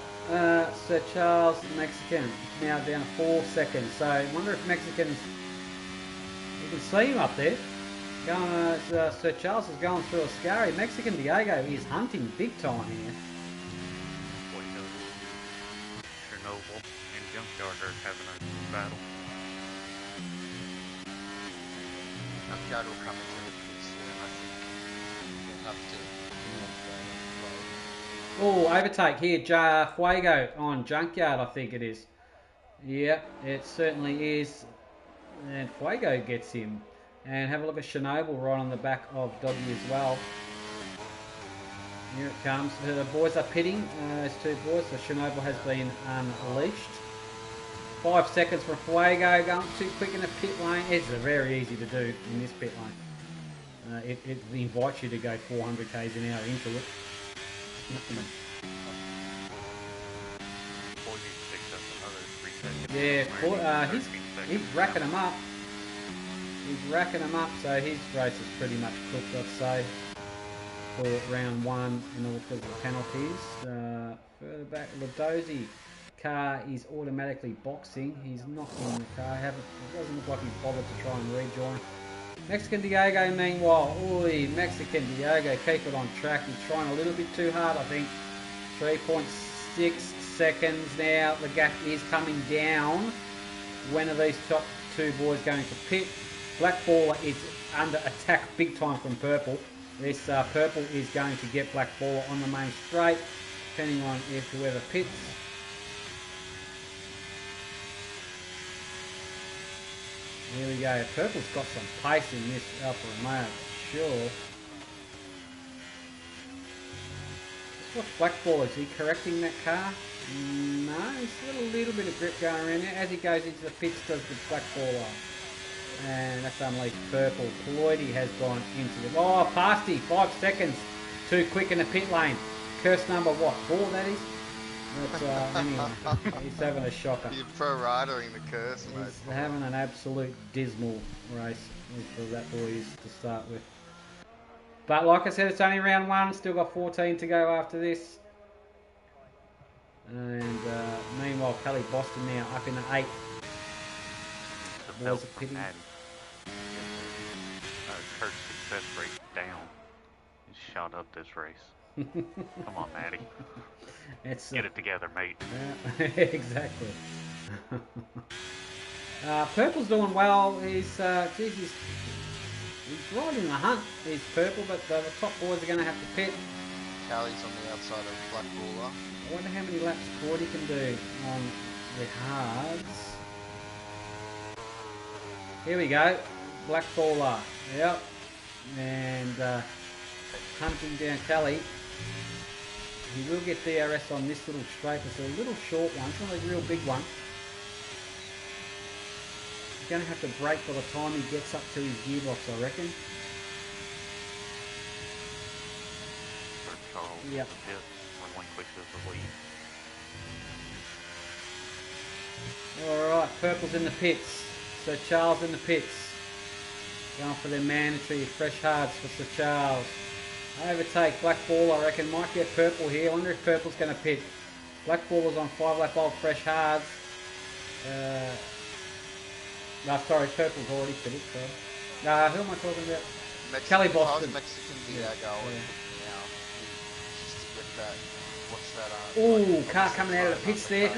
[SPEAKER 2] Sir Charles, Mexican, now down to 4 seconds. So I wonder if Mexicans, you can see him up there. Going, Sir Charles is going through Ascari. Mexican Diego is hunting big time here.
[SPEAKER 4] Chernobyl and Junkyard are having a battle.
[SPEAKER 3] Junkyard will come into the pits soon, I think. We'll have to.
[SPEAKER 2] Oh, overtake here. Fuego on Junkyard, I think it is. Yep, it certainly is. And Fuego gets him. And have a look at Chernobyl right on the back of Doggy as well. Here it comes. The boys are pitting. Those two boys. So Chernobyl has been unleashed. 5 seconds for Fuego, going too quick in the pit lane. It's very easy to do in this pit lane. It invites you to go 400 k's an hour into it. Yeah, he's racking them up. He's racking them up, so his race is pretty much cooked, I'd say, for round 1 in all because of the penalties. Further back, Ladozi car is automatically boxing. He's not in the car. It doesn't look like he's bothered to try and rejoin. Mexican Diego, meanwhile, Mexican Diego, keep it on track. He's trying a little bit too hard, I think. 3.6 seconds now. The gap is coming down. When are these top 2 boys going to pit? Black Baller is under attack big time from Purple. This Purple is going to get Black Baller on the main straight, depending on if whoever pits. Here we go. Purple's got some pace in this Alfa Romeo, for sure. Let's watch Black Baller. Is he correcting that car? No, he's got a little bit of grip going around there. As he goes into the pits, does the Black Baller. And that's unleashed Purple. Ploidy has gone into the... Oh, Pasty, 5 seconds. Too quick in the pit lane. Curse number, what, 4 that is? That's, anyway, he's having a shocker.
[SPEAKER 3] You're pro-ridering the curse, mate.
[SPEAKER 2] He's having an absolute dismal race for that boys to start with. But like I said, it's only round 1. Still got 14 to go after this. And meanwhile, Kelly Boston now up in the 8th. Boys are pitting.
[SPEAKER 4] Kurt's success rate down. He's shot up this race. Come on, Matty. Get it together, mate.
[SPEAKER 2] Exactly. Purple's doing well. He's he's riding the hunt. He's Purple, but the top boys are going to have to pit.
[SPEAKER 3] Callie's on the outside of Black Baller.
[SPEAKER 2] I wonder how many laps Cordy can do on the hards. Here we go. Black Baller. Yep. And hunting down Kelly. He will get DRS on this little straight. It's a little short one. It's not a real big one. He's going to have to brake by the time he gets up to his gearbox, I reckon. Yep. Alright, Purple's in the pits. Sir Charles in the pits. Going for their mandatory fresh hards for Sir Charles. Overtake Black Ball, I reckon. Might get Purple here. I wonder if Purple's going to pit. Black Ball is on 5 lap old fresh hards. No, sorry, Purple's already pitted. Who am I talking about? Kelly Boston.
[SPEAKER 3] Mexican Diego. Now, just to get that. What's that?
[SPEAKER 2] Ooh, car coming out of the pits there.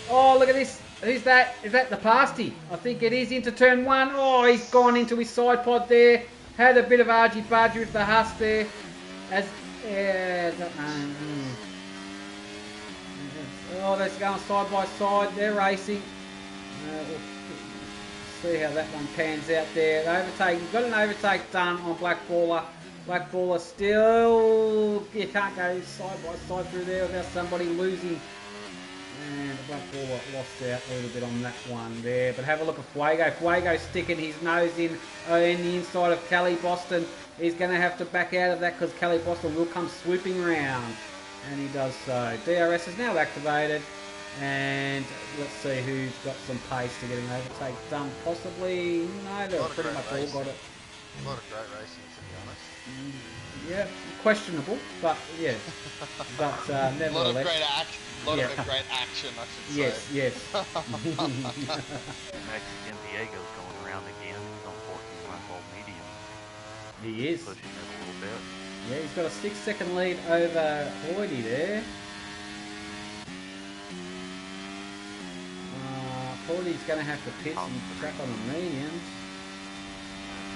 [SPEAKER 2] Oh, look at this. Who's that? Is that the Pasty? I think it is into turn 1. Oh, he's gone into his side pod there. Had a bit of argy-bargy with the Huss there. Oh, they're going side by side. They're racing. We'll see how that one pans out there. The overtake. You've got an overtake done on Black Baller. Black Baller still... You can't go side by side through there without somebody losing. And the Black Baller lost out a little bit on that one there. But have a look at Fuego. Fuego sticking his nose in the inside of Kelly Boston. He's going to have to back out of that because Kelly Boston will come swooping round. And he does so. DRS is now activated. And let's see who's got some pace to get an overtake done. Possibly... No, they've pretty much all got it.
[SPEAKER 3] A lot of great racing, to be honest.
[SPEAKER 2] Yeah, questionable, but yeah. But nevertheless.
[SPEAKER 3] A lot of great action. A lot of great action, I should say.
[SPEAKER 2] Yes.
[SPEAKER 4] Mexican Diego's going around again. He's on 14 lap old medium.
[SPEAKER 2] He is.
[SPEAKER 4] Pushing it a little bit.
[SPEAKER 2] Yeah, he's got a 6-second lead over Hoydy there. Hoydy's going to have to pit and track on the mediums.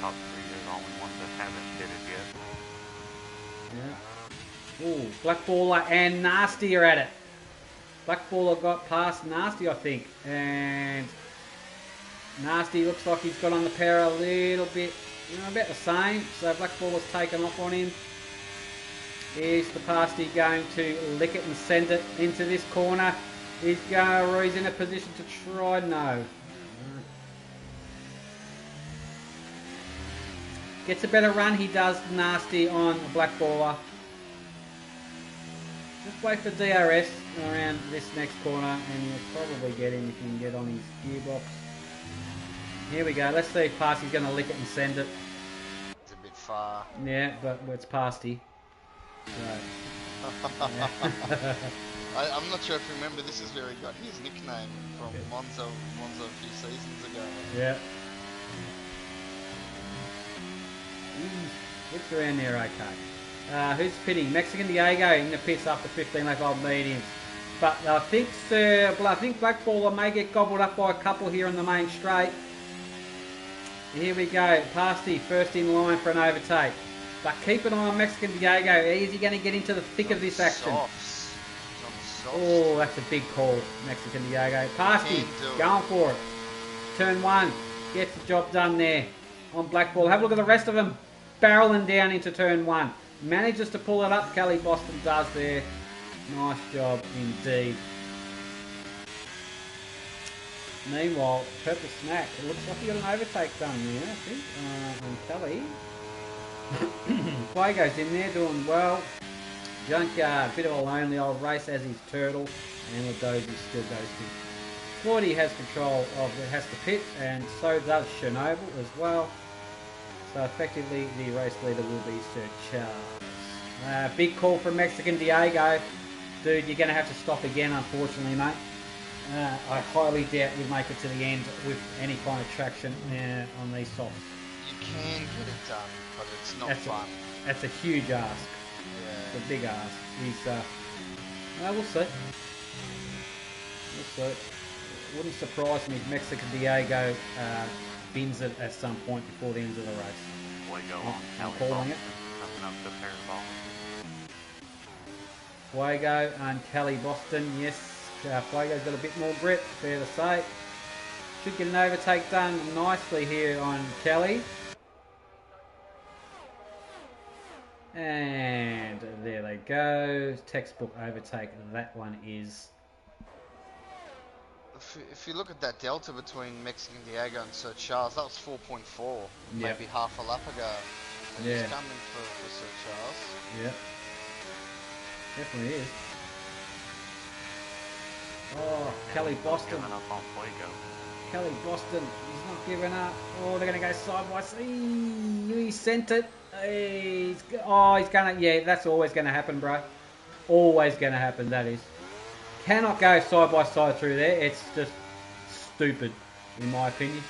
[SPEAKER 4] Top 3 are the only ones that haven't pitted yet.
[SPEAKER 2] Yeah. Ooh, Black Baller and Nasty are at it. Black Baller got past Nasty, I think. And Nasty looks like he's got on the power a little bit, about the same. So Black Baller's taken off on him. Is the Pasty going to lick it and send it into this corner? He's in a position to try. No. Gets a better run. He does nasty on a black baller. Just wait for DRS around this next corner and you'll probably get him if you can get on his gearbox. Here we go. Let's see if Parsty's going to lick it and send it.
[SPEAKER 3] It's a bit far.
[SPEAKER 2] Yeah, but it's Pasty. So, yeah.
[SPEAKER 3] I'm not sure if you remember, this is where he got his nickname from Monza a few seasons ago.
[SPEAKER 2] Yeah. Looks around there okay. Who's pitting? Mexican Diego in the pits after 15 lap old mediums. But I think Black Baller may get gobbled up by a couple here on the main straight. Here we go. Pasty first in line for an overtake. But keep an eye on Mexican Diego. Is he going to get into the thick of this action? Oh, that's a big call, Mexican Diego. Pasty going for it. Turn 1. Gets the job done there on Black Ball. Have a look at the rest of them. Barreling down into turn 1. Manages to pull it up. Kelly Boston does there. Nice job indeed. Meanwhile, Purple Snack, it looks like he got an overtake done there, I think, on Kelly. Fuego's in there doing well. Junkyard, bit of a lonely old race as his Turtle, and Ladozi's still ghosting. Floydie has control of it, has to pit, and so does Chernobyl as well. So effectively, the race leader will be Sir Charles. Big call from Mexican Diego. Dude, you're going to have to stop again, unfortunately, mate. I highly doubt you'll make it to the end with any kind of traction on these softs. You
[SPEAKER 3] can get it done, but it's not fun.
[SPEAKER 2] That's a huge ask.
[SPEAKER 3] Yeah.
[SPEAKER 2] It's a big ask. He's, we'll see. We'll see. Wouldn't surprise me if Mexican Diego bins it at some point before the end of the race. I'm calling it. Fuego and Kelly Boston, yes. Fuego's got a bit more grip, fair to say. Should get an overtake done nicely here on Kelly. And there they go. Textbook overtake. That one is.
[SPEAKER 3] If you look at that delta between Mexican Diego and Sir Charles, that was 4.4, maybe half a lap ago. And he's coming for Sir Charles.
[SPEAKER 2] Yep. Definitely is. Oh, Kelly Boston. Kelly Boston, he's not giving up. Oh, they're going to go sideways. He sent it. He's going to, that's always going to happen, bro. Always going to happen, that is. Cannot go side by side through there. It's just stupid, in my opinion.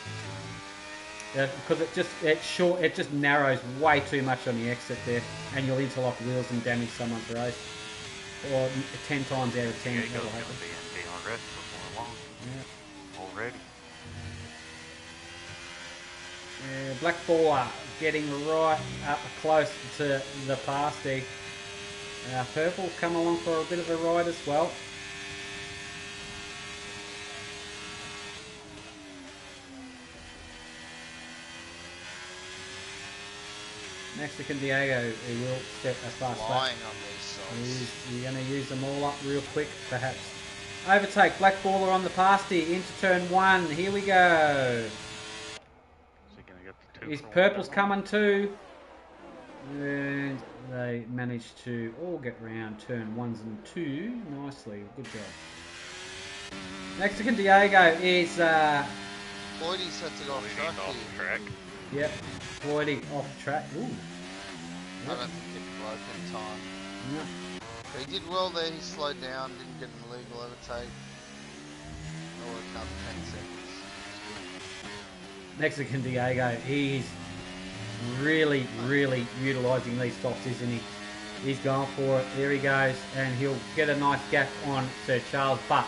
[SPEAKER 2] Because it just narrows way too much on the exit there, and you'll interlock wheels and damage someone's race. Or 10 times out of 10, that'll happen.
[SPEAKER 4] Already.
[SPEAKER 2] Black Baller getting right up close to the pasty. Purple's come along for a bit of a ride as well. Mexican Diego, he will set a fast lap. He's going to use them all up real quick, perhaps. Overtake, Black Baller on the pasty into turn 1. Here we go. His Purple's coming too. And they managed to all get round turn 1s and 2 nicely. Good job. Mexican Diego is...
[SPEAKER 3] Floydie's had to go off track.
[SPEAKER 2] Yep, Floydie off track. Ooh.
[SPEAKER 3] I don't think it broke in time.
[SPEAKER 2] Yep.
[SPEAKER 3] But he did well there, he slowed down, didn't get an illegal overtake. Or another 10 seconds.
[SPEAKER 2] Mexican Diego, he's really, really utilising these softs, isn't he? He's going for it, there he goes, and he'll get a nice gap on Sir Charles, but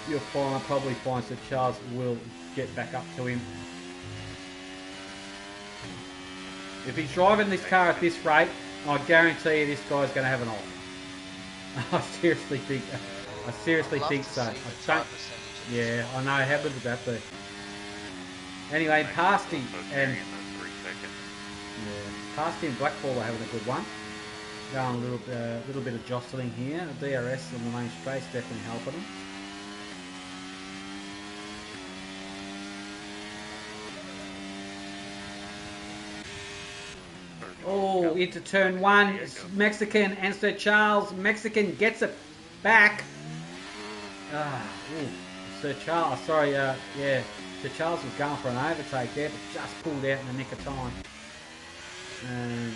[SPEAKER 2] you'll probably find Sir Charles will get back up to him. If he's driving this car at this rate, I guarantee you this guy's going to have an off. I seriously think so. I know, how good would that be? Anyway, Pasty and Black Ball are having a good one. Going a little bit of jostling here. The DRS on the main straight's definitely helping them. Oh, into turn one. Mexican and Sir Charles. Mexican gets it back. Sir Charles, sorry, yeah. Sir Charles was going for an overtake there, but just pulled out in the nick of time. And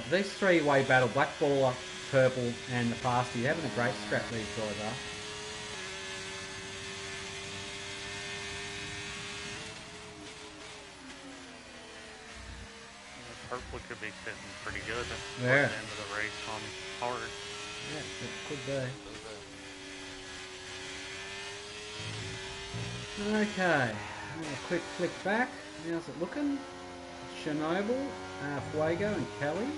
[SPEAKER 2] these three-way battle, Blackballer, Purple, and the Pasty, they're having a great scrap, these guys are.
[SPEAKER 4] Purple could be sitting pretty good at the
[SPEAKER 2] Yeah.
[SPEAKER 4] end of the race on hard.
[SPEAKER 2] Yeah, it could be. Okay, a quick flick back. How's it looking? Chernobyl, Fuego and Kelly.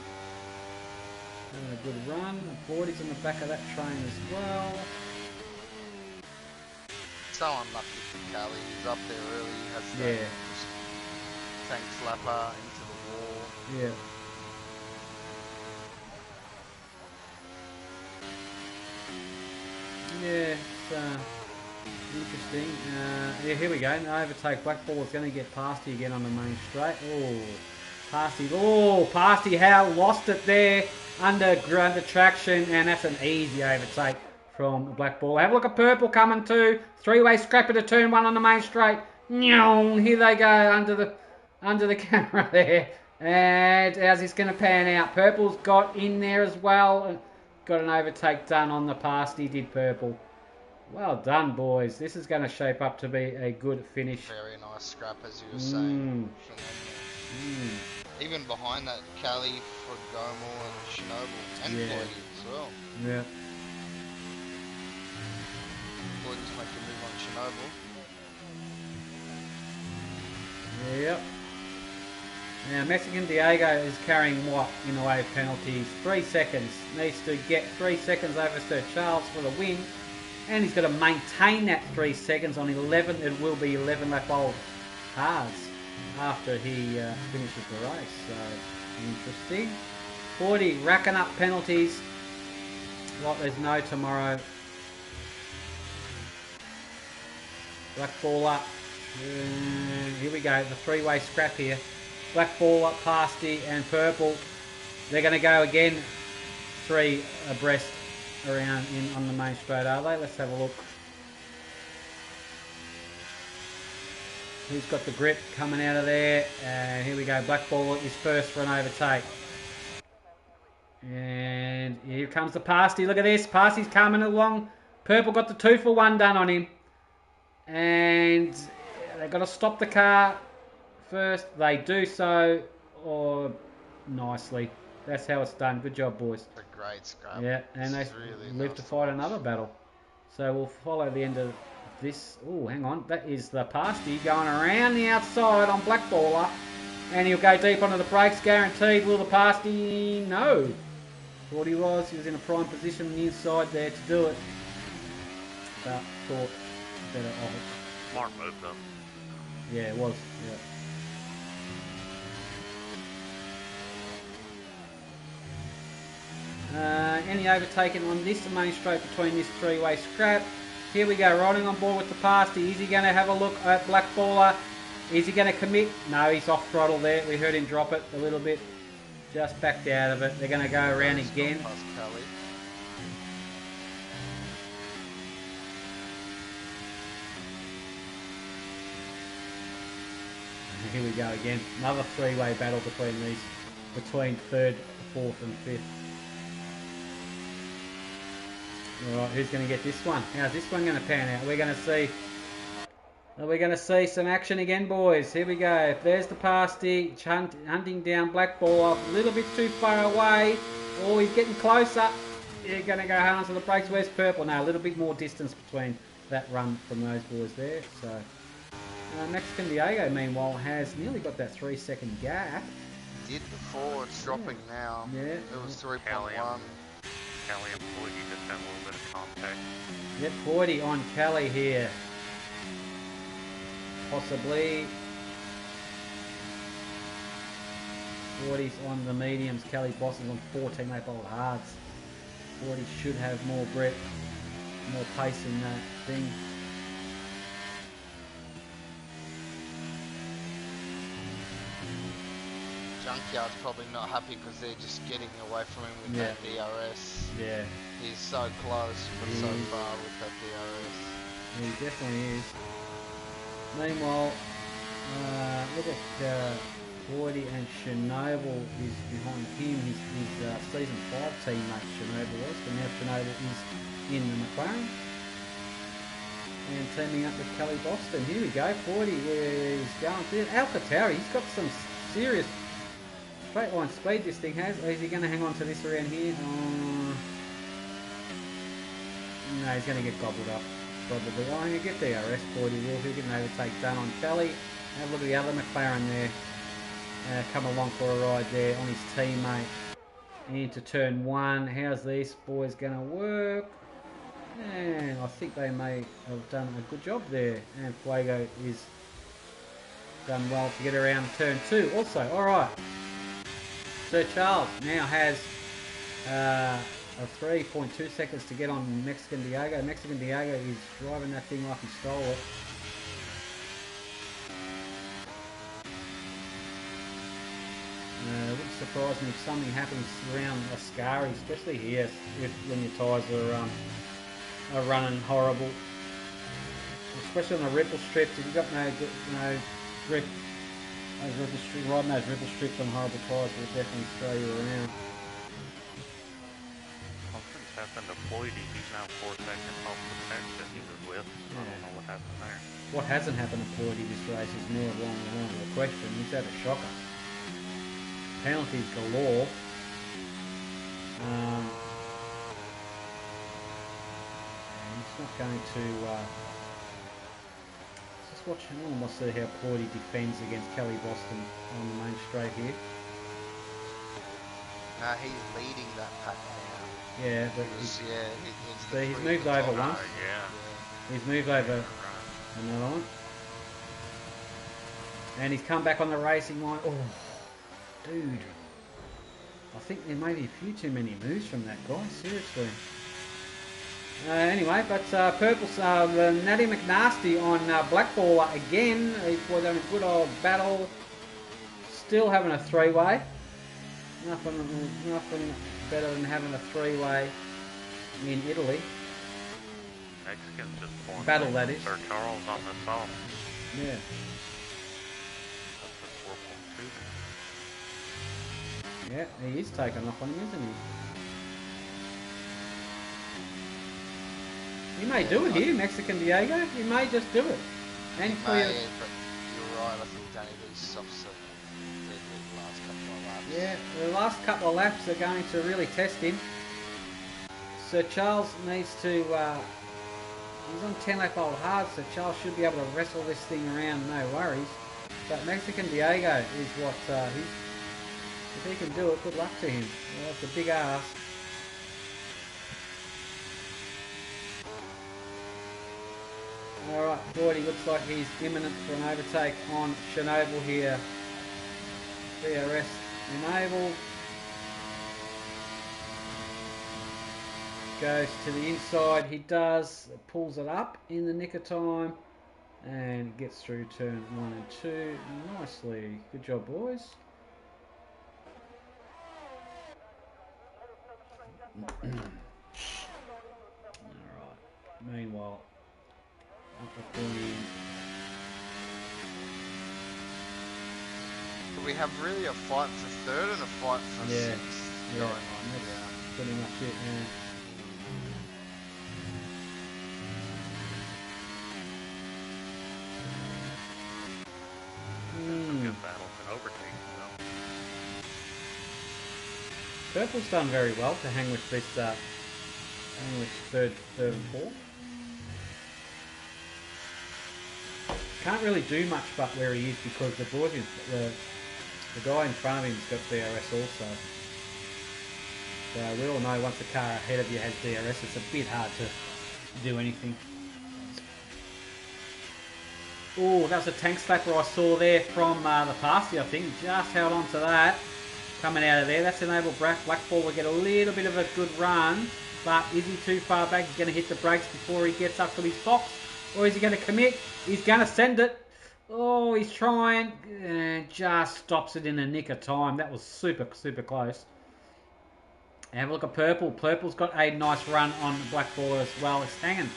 [SPEAKER 2] Having a good run. Bordy's on the back of that train as well.
[SPEAKER 3] So unlucky for Kelly. He's up there early. He has the tank slapper into the wall.
[SPEAKER 2] Yeah. Yeah, it's interesting. Yeah, here we go. Overtake. Blackball is going to get Pasty again on the main straight. Oh, Pasty. Oh, Pasty Howe lost it there under traction, and that's an easy overtake from Blackball. Have a look at Purple coming too. Three-way scrapper to turn one on the main straight. Here they go under the camera there. And how's this going to pan out? Purple's got in there as well. Got an overtake done on the Pasty, did Purple. Well done, boys. This is going to shape up to be a good finish.
[SPEAKER 3] Very nice scrap, as you were saying. Even behind that, Cali, Fergomo, and Chernobyl, and Floyd as well.
[SPEAKER 2] Yeah.
[SPEAKER 3] Floyd just make a move on Chernobyl.
[SPEAKER 2] Yep. Now, Mexican Diego is carrying what in the way of penalties? 3 seconds. Needs to get 3 seconds over Sir Charles for the win. And he's got to maintain that 3 seconds on 11. It will be 11 lap old cars after he finishes the race. So, interesting. 40, racking up penalties. Like there's no tomorrow. Blackballer. Here we go. The three-way scrap here. Blackballer, Pasty, and Purple. They're going to go again 3 abreast around in on the main straight, are they? Let's have a look. Who's got the grip coming out of there? And here we go. Blackballer is first for an overtake. And here comes the Pasty. Look at this. Pasty's coming along. Purple got the 2-for-1 done on him. And they've got to stop the car first. They do so nicely. That's how it's done. Good job, boys.
[SPEAKER 3] A great scrap.
[SPEAKER 2] Yeah, and they
[SPEAKER 3] really
[SPEAKER 2] live to fight another battle. So we'll follow the end of this. Oh, hang on. That is the Pasty going around the outside on Blackballer. And he'll go deep onto the brakes, guaranteed. Will the Pasty? No. Thought he was. He was in a prime position on the inside there to do it. But thought better of it.
[SPEAKER 4] Smart move, though.
[SPEAKER 2] Yeah, it was. Yeah. Any overtaking on this main straight between this three-way scrap. Here we go, riding on board with the Pasty. Is he going to have a look at Blackballer? Is he going to commit? No, he's off throttle there. We heard him drop it a little bit. Just backed out of it. They're going to go around again. Here we go again. Another three-way battle between third, fourth and fifth. Alright, who's going to get this one? How's this one going to pan out? We're going to see some action again, boys. Here we go. There's the Pasty hunting down Blackballer. A little bit too far away. Oh, he's getting closer. You're going to go hard to the brakes. Where's Purple? Now, a little bit more distance between that run from those boys there. So, Mexican Diego, meanwhile, has nearly got that 3 second gap.
[SPEAKER 3] Did before, it's dropping now.
[SPEAKER 2] Yeah.
[SPEAKER 3] It was 3.1.
[SPEAKER 4] Kelly and Floyd, you just have a little bit of contact.
[SPEAKER 2] Yep, 40 on Kelly here. Possibly. 40's on the mediums. Kelly Boston's on 14 lap old hards. 40 should have more grip, more pace in that thing.
[SPEAKER 3] Junkyard's probably not happy because they're just getting away from him with that DRS.
[SPEAKER 2] Yeah.
[SPEAKER 3] He's so close, but so far with that DRS.
[SPEAKER 2] He definitely is. Meanwhile, look at 40 and Chernobyl is behind him. His season 5 teammate Chernobyl was, but now Chernobyl is in the McLaren. And teaming up with Kelly Boston. Here we go, 40 is going through. AlphaTauri, he's got some serious straight line speed this thing has. Is he going to hang on to this around here? No, he's going to get gobbled up. Probably. Oh, he'll get DRS, 40 will. He'll get an overtake done on Kelly. Have a look at the other McLaren there. Come along for a ride there on his teammate. Into turn 1. How's these boys going to work? And I think they may have done a good job there. And Fuego is done well to get around turn 2. Also, alright. Sir Charles now has a 3.2 seconds to get on Mexican Diego. Mexican Diego is driving that thing like he stole it. It wouldn't surprise me if something happens around Ascari, especially here, when your tyres are running horrible. Especially on the ripple strips, if you've got no grip, riding those ripple strips on horrible tyres will definitely throw you around.
[SPEAKER 4] Something's happened to Floyd. He's now 4 seconds off the pace that he was with. I don't know what happened there.
[SPEAKER 2] What hasn't happened to Floyd this race is more along the line of the question. He's had a shocker. Penalties galore. And he's not going to... let's just watch him. We'll see how Ploydy defends against Kelly Boston on the main straight here.
[SPEAKER 3] No, he's leading that pack now.
[SPEAKER 2] Yeah, but he's moved over once. He's moved over another one. And he's come back on the racing line. Oh, dude. I think there may be a few too many moves from that guy, seriously. Anyway, but Purple's Natty McNasty on Blackball again. He's having a good old battle. Still having a three-way. Nothing better than having a three-way in Italy.
[SPEAKER 4] Mexicans just pouring
[SPEAKER 2] battle, that is.
[SPEAKER 4] Sir Charles on the salt.
[SPEAKER 2] Yeah. Yeah, he is taking off on him, isn't he? He may do it here, Mexican Diego. He may just do it. And clear.
[SPEAKER 3] But you're right, I think Danny Lee's soft the last couple of laps.
[SPEAKER 2] Yeah, the last couple of laps are going to really test him. Sir Charles needs to... he's on 10 lap old hard, so Charles should be able to wrestle this thing around, no worries. But Mexican Diego is what if he can do it, good luck to him. Well, that's a big ass. Alright, 40 looks like he's imminent for an overtake on Chernobyl here. DRS enabled. Goes to the inside, he does, pulls it up in the nick of time and gets through turn 1 and 2 nicely. Good job, boys. Alright, meanwhile, up the
[SPEAKER 3] But we have really a fight for third and a fight for sixth going on.
[SPEAKER 2] That's pretty much it, yeah.
[SPEAKER 4] Good battles and overtakes, though.
[SPEAKER 2] Purple's done very well to hang with this, third and fourth. Can't really do much but where he is because the guy in front of him's got DRS also. So we all know once the car ahead of you has DRS, it's a bit hard to do anything. Oh, that was a tank slapper I saw there from the pasty, I think. Just held on to that. coming out of there. That's enabled Blackball to get a little bit of a good run. But is he too far back? He's going to hit the brakes before he gets up to his box. Or is he going to commit? He's going to send it. Oh, he's trying. And just stops it in the nick of time. That was super, super close. Have a look at Purple. Purple's got a nice run on Blackball as well. It's hanging.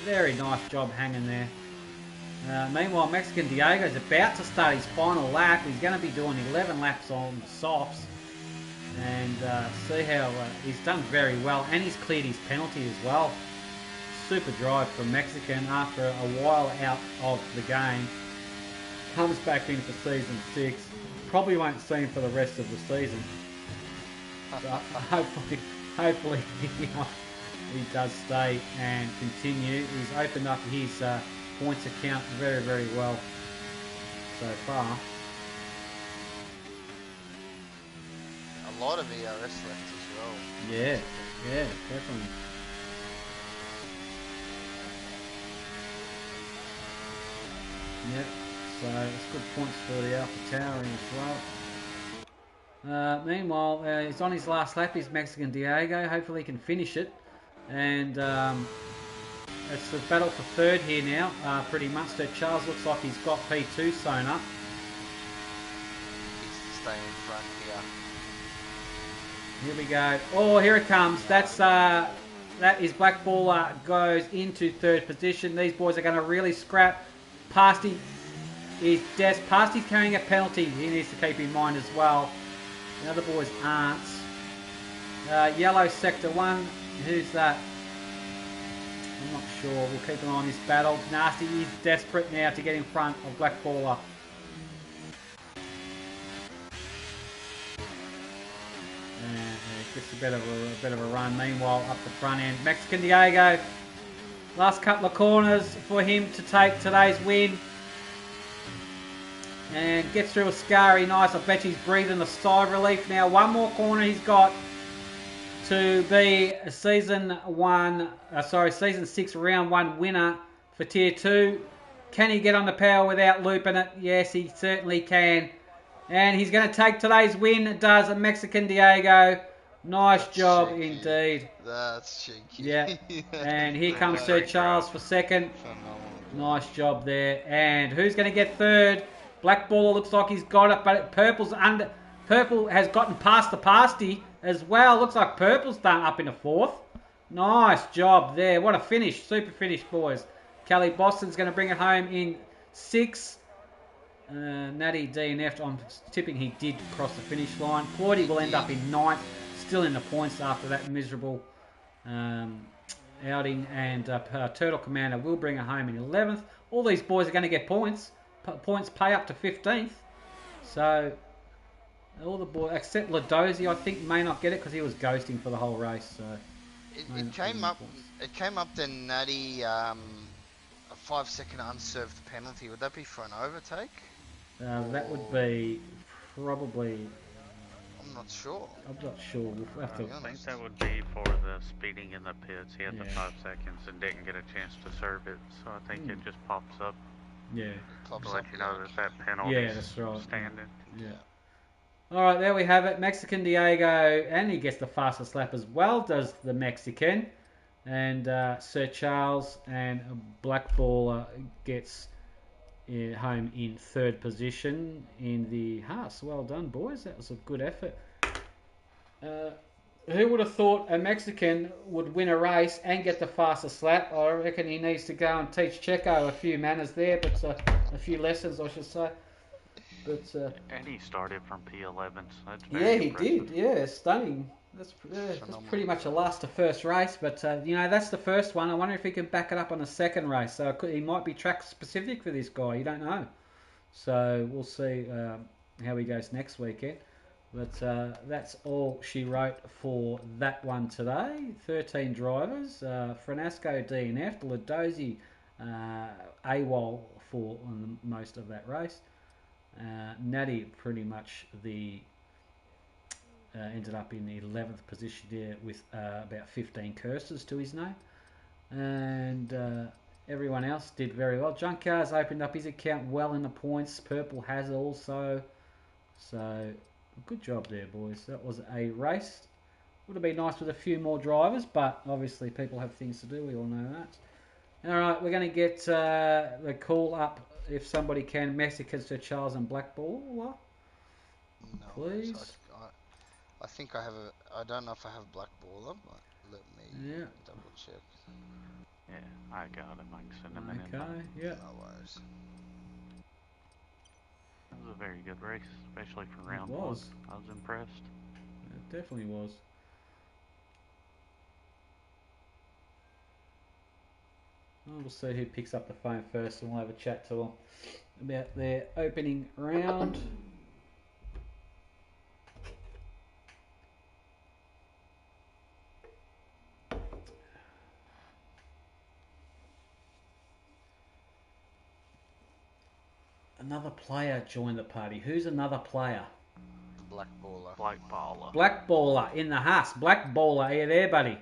[SPEAKER 2] Very nice job hanging there. Meanwhile, Mexican Diego's about to start his final lap. He's going to be doing 11 laps on the softs. And see how he's done very well. And he's cleared his penalty as well. Super drive from Mexican after a while out of the game. Comes back in for season 6. Probably won't see him for the rest of the season. So hopefully he does stay and continue. He's opened up his points account very, very well so far.
[SPEAKER 3] A lot of ERS left as well.
[SPEAKER 2] Yeah, definitely. Yep, so it's good points for the Alpha Tauri as well. Meanwhile, he's on his last lap, he's Mexican Diego. Hopefully he can finish it. And it's the battle for third here now, pretty much. So Charles looks like he's got P2 sewn up.
[SPEAKER 3] He's to stay in front here.
[SPEAKER 2] Here we go. Oh, here it comes. That is Blackball goes into third position. These boys are going to really scrap. Pasty is Pasty's carrying a penalty. He needs to keep in mind as well. The other boys aren't. Yellow sector 1. Who's that? I'm not sure. We'll keep an eye on this battle. Nasty is desperate now to get in front of Blackballer. Gets a bit of a run. Meanwhile, up the front end, Mexican Diego. Last couple of corners for him to take today's win. And gets through a scary nice. I bet he's breathing a sigh of relief now. One more corner he's got to be a season 6 round 1 winner for tier 2. Can he get on the power without looping it? Yes, he certainly can. And he's going to take today's win. Does a Mexican Diego. Nice job indeed.
[SPEAKER 3] That's cheeky.
[SPEAKER 2] Yeah. And here comes Sir Charles for second. Nice job there. And who's going to get third? Blackballer looks like he's got it, but Purple has gotten past the pasty as well. Looks like Purple's done up in the fourth. Nice job there. What a finish. Super finish, boys. Kelly Boston's going to bring it home in 6. Natty DNF'd. I'm tipping he did cross the finish line. Claudia will end up in 9th. Still in the points after that miserable outing. And Turtle Commander will bring it home in 11th. All these boys are going to get points. Points pay up to 15th. So all the boys, except Ladozi, I think may not get it because he was ghosting for the whole race. So
[SPEAKER 3] it came up. It came up to Natty a 5-second unserved penalty. Would that be for an overtake?
[SPEAKER 2] That would be probably.
[SPEAKER 3] I'm not sure.
[SPEAKER 2] We'll have to.
[SPEAKER 4] I think that would be for the speeding in the pits. He had the 5 seconds and didn't get a chance to serve it, so I think it just pops up.
[SPEAKER 2] Yeah.
[SPEAKER 4] To let you know that penalty is
[SPEAKER 2] right.
[SPEAKER 4] standing.
[SPEAKER 2] Yeah. All right, there we have it. Mexican Diego, and he gets the fastest lap as well. Does the Mexican, and Sir Charles and Blackball gets home in third position in the Haas. Well done, boys. That was a good effort. Who would have thought a Mexican would win a race and get the fastest lap? I reckon he needs to go and teach Checo a few manners there, but a few lessons, I should say. But
[SPEAKER 4] and he started from P11, so that's
[SPEAKER 2] very
[SPEAKER 4] impressive.
[SPEAKER 2] He did. Yeah, stunning. That's pretty much a last to first race, but that's the first one. I wonder if he can back it up on the second race. So he might be track specific for this guy. You don't know. So we'll see how he goes next weekend. But that's all she wrote for that one today. 13 drivers. Franasco DNF, Ladozi AWOL for most of that race. Natty pretty much ended up in the 11th position there with about 15 curses to his name. And everyone else did very well. Junkyard's opened up his account well in the points. Purple has also. So Good job there, boys. That was a race. Would have been nice with a few more drivers, but obviously people have things to do. We all know that. All right, we're going to get the call up if somebody can. Mexicans to Charles and Blackball,
[SPEAKER 3] No worries.
[SPEAKER 2] please.
[SPEAKER 3] I think I have I don't know if I have black baller, but let me
[SPEAKER 2] Yeah.
[SPEAKER 3] double check.
[SPEAKER 4] Yeah, I got him. I can send him an invite.
[SPEAKER 2] Okay. Yeah.
[SPEAKER 3] No worries.
[SPEAKER 4] It was a very good race, especially for round
[SPEAKER 2] It
[SPEAKER 4] one.
[SPEAKER 2] was.
[SPEAKER 4] I was impressed.
[SPEAKER 2] It definitely was. Well, we'll see who picks up the phone first, and we'll have a chat to them about their opening round. Another player joined the party. Who's another player?
[SPEAKER 3] Black baller.
[SPEAKER 4] Black baller.
[SPEAKER 2] Black baller in the house. Black baller, are you there, buddy?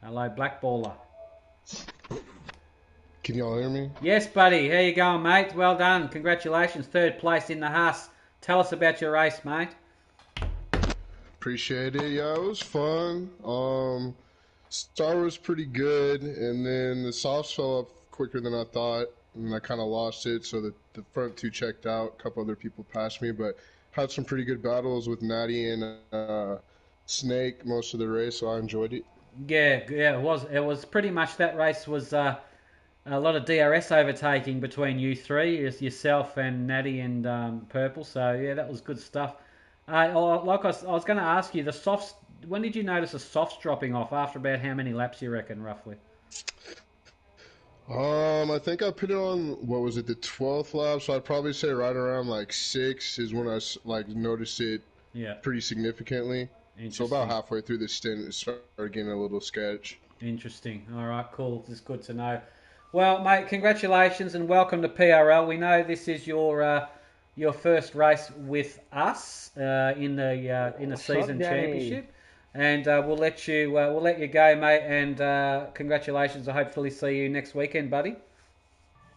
[SPEAKER 2] Hello, Black baller.
[SPEAKER 5] Can y'all hear me?
[SPEAKER 2] Yes, buddy. How you going, mate? Well done. Congratulations. Third place in the house. Tell us about your race, mate.
[SPEAKER 5] Appreciate it. Yeah, it was fun. Start was pretty good, and then the softs fell up quicker than I thought, and I kind of lost it. So the front two checked out. A couple other people passed me, but had some pretty good battles with Natty and Snake most of the race, so I enjoyed it.
[SPEAKER 2] Yeah, it was. It was pretty much that race was a lot of DRS overtaking between you three, yourself and Natty and Purple. So yeah, that was good stuff. Like I was going to ask you, the softs. When did you notice the softs dropping off? After about how many laps you reckon, roughly?
[SPEAKER 5] I think I put it on, what was it, the 12th lap, so I'd probably say right around like 6 is when I like noticed it pretty significantly. So about halfway through the stint, it started getting a little sketch.
[SPEAKER 2] Interesting. All right, cool. It's good to know. Well, mate, congratulations and welcome to PRL. We know this is your first race with us in the season championship, and we'll let you go, mate. And congratulations. I hopefully see you next weekend, buddy.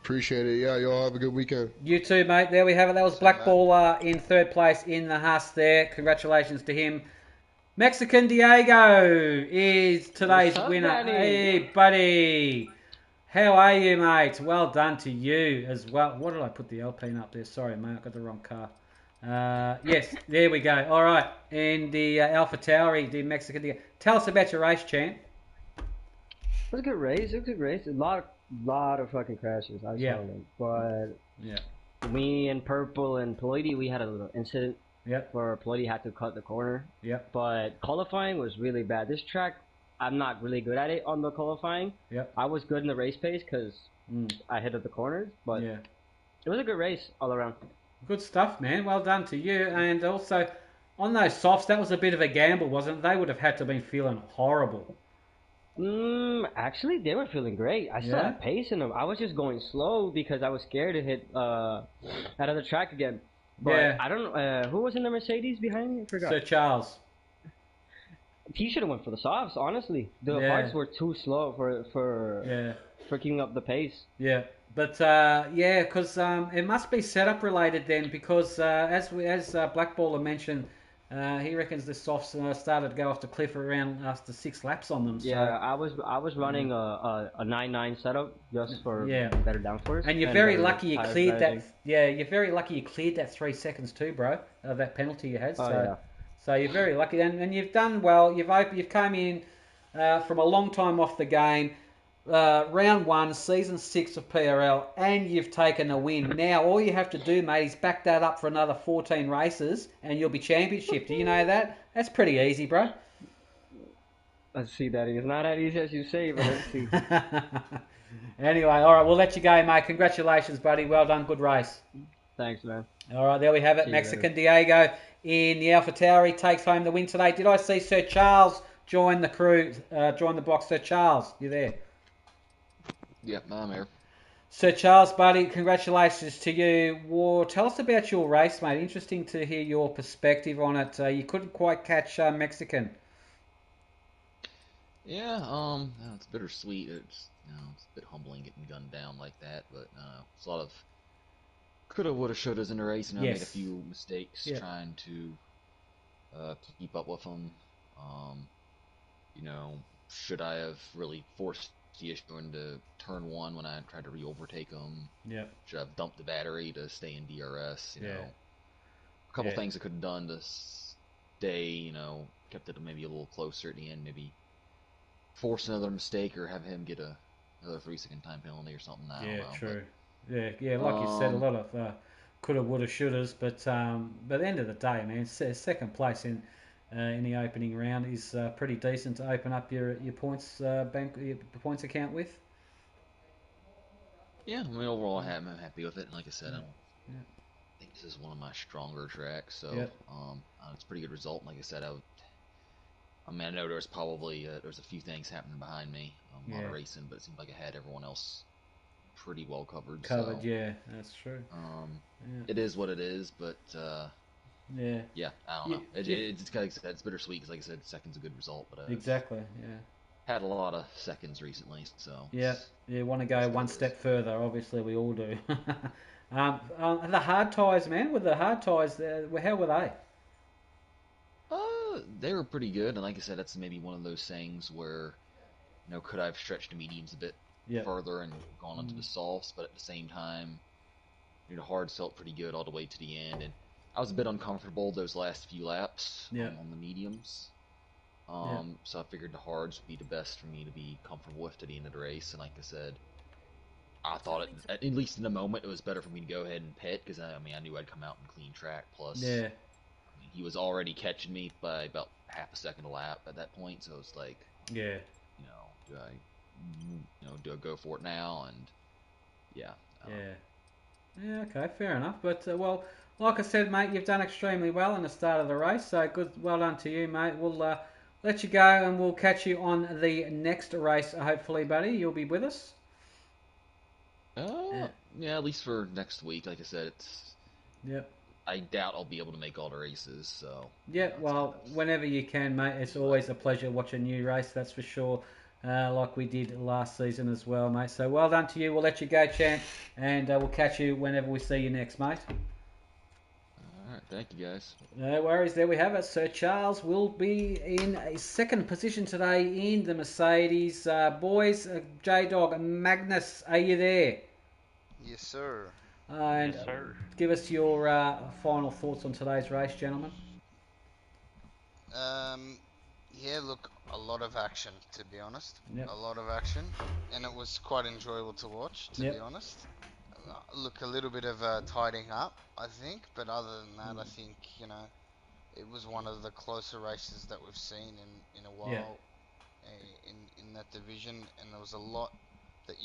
[SPEAKER 5] Appreciate it. Yeah, y'all have a good weekend.
[SPEAKER 2] You too, mate. There we have it. That was Blackball in third place in the Haas there. Congratulations to him. Mexican Diego is today's winner.
[SPEAKER 6] Danny?
[SPEAKER 2] Hey, buddy. How are you, mate? Well done to you as well. What did I put the Alpine up there? Sorry, mate. I got the wrong car. Yes, there we go. All right. And the Alpha Tauri, the Mexican Diego. Tell us about your race, champ.
[SPEAKER 6] It was a good race. A lot of fucking crashes. I saw them. But me and Purple and Ploidy, we had a little incident. Where Ploidy had to cut the corner. But qualifying was really bad. This track, I'm not really good at it on the qualifying. I was good in the race pace because I hit up the corners. But it was a good race all around.
[SPEAKER 2] Good stuff, man. Well done to you. And also, on those softs, that was a bit of a gamble, wasn't it? They would have had to have been feeling horrible.
[SPEAKER 6] Actually, they were feeling great. I still had pace in them. I was just going slow because I was scared to hit out of the track again. But I don't know, who was in the Mercedes behind me? I forgot.
[SPEAKER 2] Sir Charles.
[SPEAKER 6] He should have went for the softs, honestly. The parts were too slow for keeping up the pace.
[SPEAKER 2] But because it must be setup related then, because as Blackballer mentioned, he reckons the softs started to go off the cliff around after 6 laps on them. So.
[SPEAKER 6] Yeah, I was running a 9.9 setup just for better downforce.
[SPEAKER 2] And you're very lucky you cleared that. Yeah, you're very lucky you cleared that 3 seconds too, bro. That penalty you had. So you're very lucky, and you've done well. You've come in from a long time off the game. Round 1, season 6 of PRL, and you've taken a win. Now all you have to do, mate, is back that up for another 14 races, and you'll be championship. Do you know that? That's pretty easy, bro.
[SPEAKER 6] Let's see, Daddy. It's not as easy as you say, but let's see.
[SPEAKER 2] Anyway, all right, we'll let you go, mate. Congratulations, buddy. Well done. Good race.
[SPEAKER 6] Thanks, man.
[SPEAKER 2] All right, there we have it. Mexican Diego in the Alpha Tauri takes home the win today. Did I see Sir Charles join the crew, join the box? Sir Charles, you there?
[SPEAKER 7] Yep, I'm here.
[SPEAKER 2] Sir Charles, buddy, congratulations to you. Well, tell us about your race, mate. Interesting to hear your perspective on it. You couldn't quite catch Mexican.
[SPEAKER 7] Yeah, it's bittersweet. It's a bit humbling getting gunned down like that, but it's a lot of coulda, woulda, shouldas in the race, and I
[SPEAKER 2] Yes.
[SPEAKER 7] made a few mistakes trying to keep up with them. Should I have really forced the issue into turn one when I tried to re-overtake them?
[SPEAKER 2] Yep.
[SPEAKER 7] Should I have dumped the battery to stay in DRS? You know, a couple
[SPEAKER 2] Yeah.
[SPEAKER 7] things I could have done to stay, kept it maybe a little closer at the end, maybe force another mistake or have him get another 3-second time penalty or something. I don't know.
[SPEAKER 2] True. Yeah. Like you said, a lot of coulda, woulda, shouldas, but at the end of the day, man, second place in the opening round is pretty decent to open up your points bank, your points account with.
[SPEAKER 7] Yeah, I mean, overall, I'm happy with it. And like I said, I think this is one of my stronger tracks, so it's a pretty good result. And like I said, I know there was probably there's a few things happening behind me while racing, but it seemed like I had everyone else pretty well covered. So,
[SPEAKER 2] yeah, that's true.
[SPEAKER 7] It is what it is, but yeah, I don't know. It's like I said, it's bittersweet because, like I said, second's a good result, but
[SPEAKER 2] exactly,
[SPEAKER 7] had a lot of seconds recently, so
[SPEAKER 2] you want to go one step further. Obviously, we all do. The hard tyres, man. With the hard tyres, how were they?
[SPEAKER 7] They were pretty good, and like I said, that's maybe one of those things where, could I have stretched the mediums a bit further and gone onto the softs, but at the same time, the hards felt pretty good all the way to the end, and I was a bit uncomfortable those last few laps on the mediums. So I figured the hards would be the best for me to be comfortable with to the end of the race, and like I said, I thought at least in the moment, it was better for me to go ahead and pit because I knew I'd come out in clean track. Plus, he was already catching me by about half a second a lap at that point, so it's like, do I go for it now? And
[SPEAKER 2] okay, fair enough. But well, like I said, mate, you've done extremely well in the start of the race, so good, well done to you, mate. We'll let you go, and we'll catch you on the next race. Hopefully, buddy, you'll be with us.
[SPEAKER 7] At least for next week. Like I said, it's.
[SPEAKER 2] Yep.
[SPEAKER 7] I doubt I'll be able to make all the races, so.
[SPEAKER 2] Well, whenever you can, mate. It's always a pleasure watching you race. That's for sure. Like we did last season as well, mate. So well done to you. We'll let you go, champ, and we'll catch you whenever we see you next, mate.
[SPEAKER 7] All right, thank you, guys.
[SPEAKER 2] No worries. There we have it. Sir Charles will be in a second position today in the Mercedes. Boys, J-Dog, Magnus, are you there?
[SPEAKER 3] Yes, sir.
[SPEAKER 2] And
[SPEAKER 4] yes, sir.
[SPEAKER 2] Give us your final thoughts on today's race, gentlemen.
[SPEAKER 3] Look, a lot of action, to be honest.
[SPEAKER 2] Yep.
[SPEAKER 3] A lot of action, and it was quite enjoyable to watch, to be honest. Look, a little bit of tidying up, I think, but other than that, I think, it was one of the closer races that we've seen in a while in that division, and there was a lot that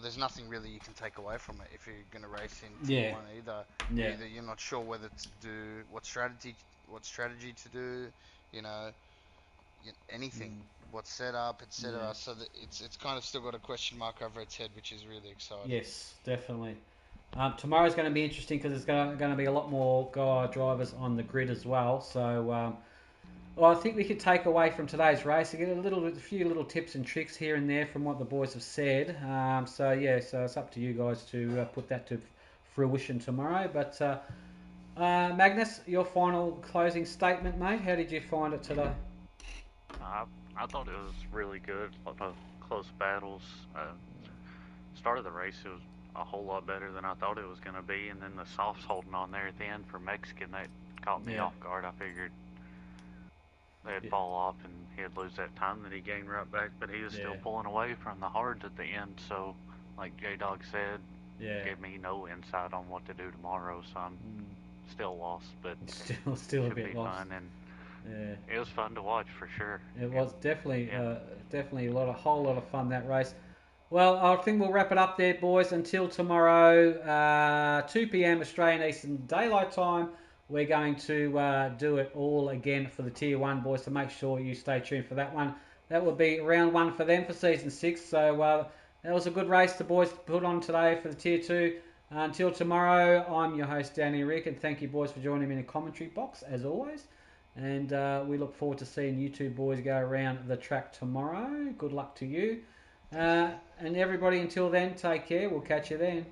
[SPEAKER 3] there's nothing really you can take away from it if you're going to race in T1 either. Either you're not sure whether to do what strategy to do, anything, what setup, etc. So that it's kind of still got a question mark over its head, which is really exciting.
[SPEAKER 2] Yes, definitely. Tomorrow's going to be interesting because there's going to be a lot more drivers on the grid as well. So, I think we could take away from today's race to get a few little tips and tricks here and there from what the boys have said. So it's up to you guys to put that to fruition tomorrow. But Magnus, your final closing statement, mate. How did you find it today?
[SPEAKER 4] I thought it was really good. A lot of close battles. Start of the race, it was a whole lot better than I thought it was going to be, and then the softs holding on there at the end for Mexican, that caught me off guard. I figured they'd fall off and he'd lose that time that he gained right back, but he was still pulling away from the hards at the end. So, like J-Dog said, gave me no insight on what to do tomorrow, so I'm still lost, but
[SPEAKER 2] still a bit
[SPEAKER 4] be
[SPEAKER 2] lost.
[SPEAKER 4] Fun, and it was fun to watch for sure.
[SPEAKER 2] It was definitely a whole lot of fun, that race. Well, I think we'll wrap it up there, boys. Until tomorrow, 2 p.m. Australian Eastern Daylight Time, we're going to do it all again for the Tier 1 boys, so make sure you stay tuned for that one. That will be round 1 for them for Season 6. So that was a good race the boys put on today for the Tier 2. Until tomorrow, I'm your host, Danny Rick, and thank you, boys, for joining me in the commentary box, as always. And we look forward to seeing you two boys go around the track tomorrow. Good luck to you. And everybody, until then, take care. We'll catch you then.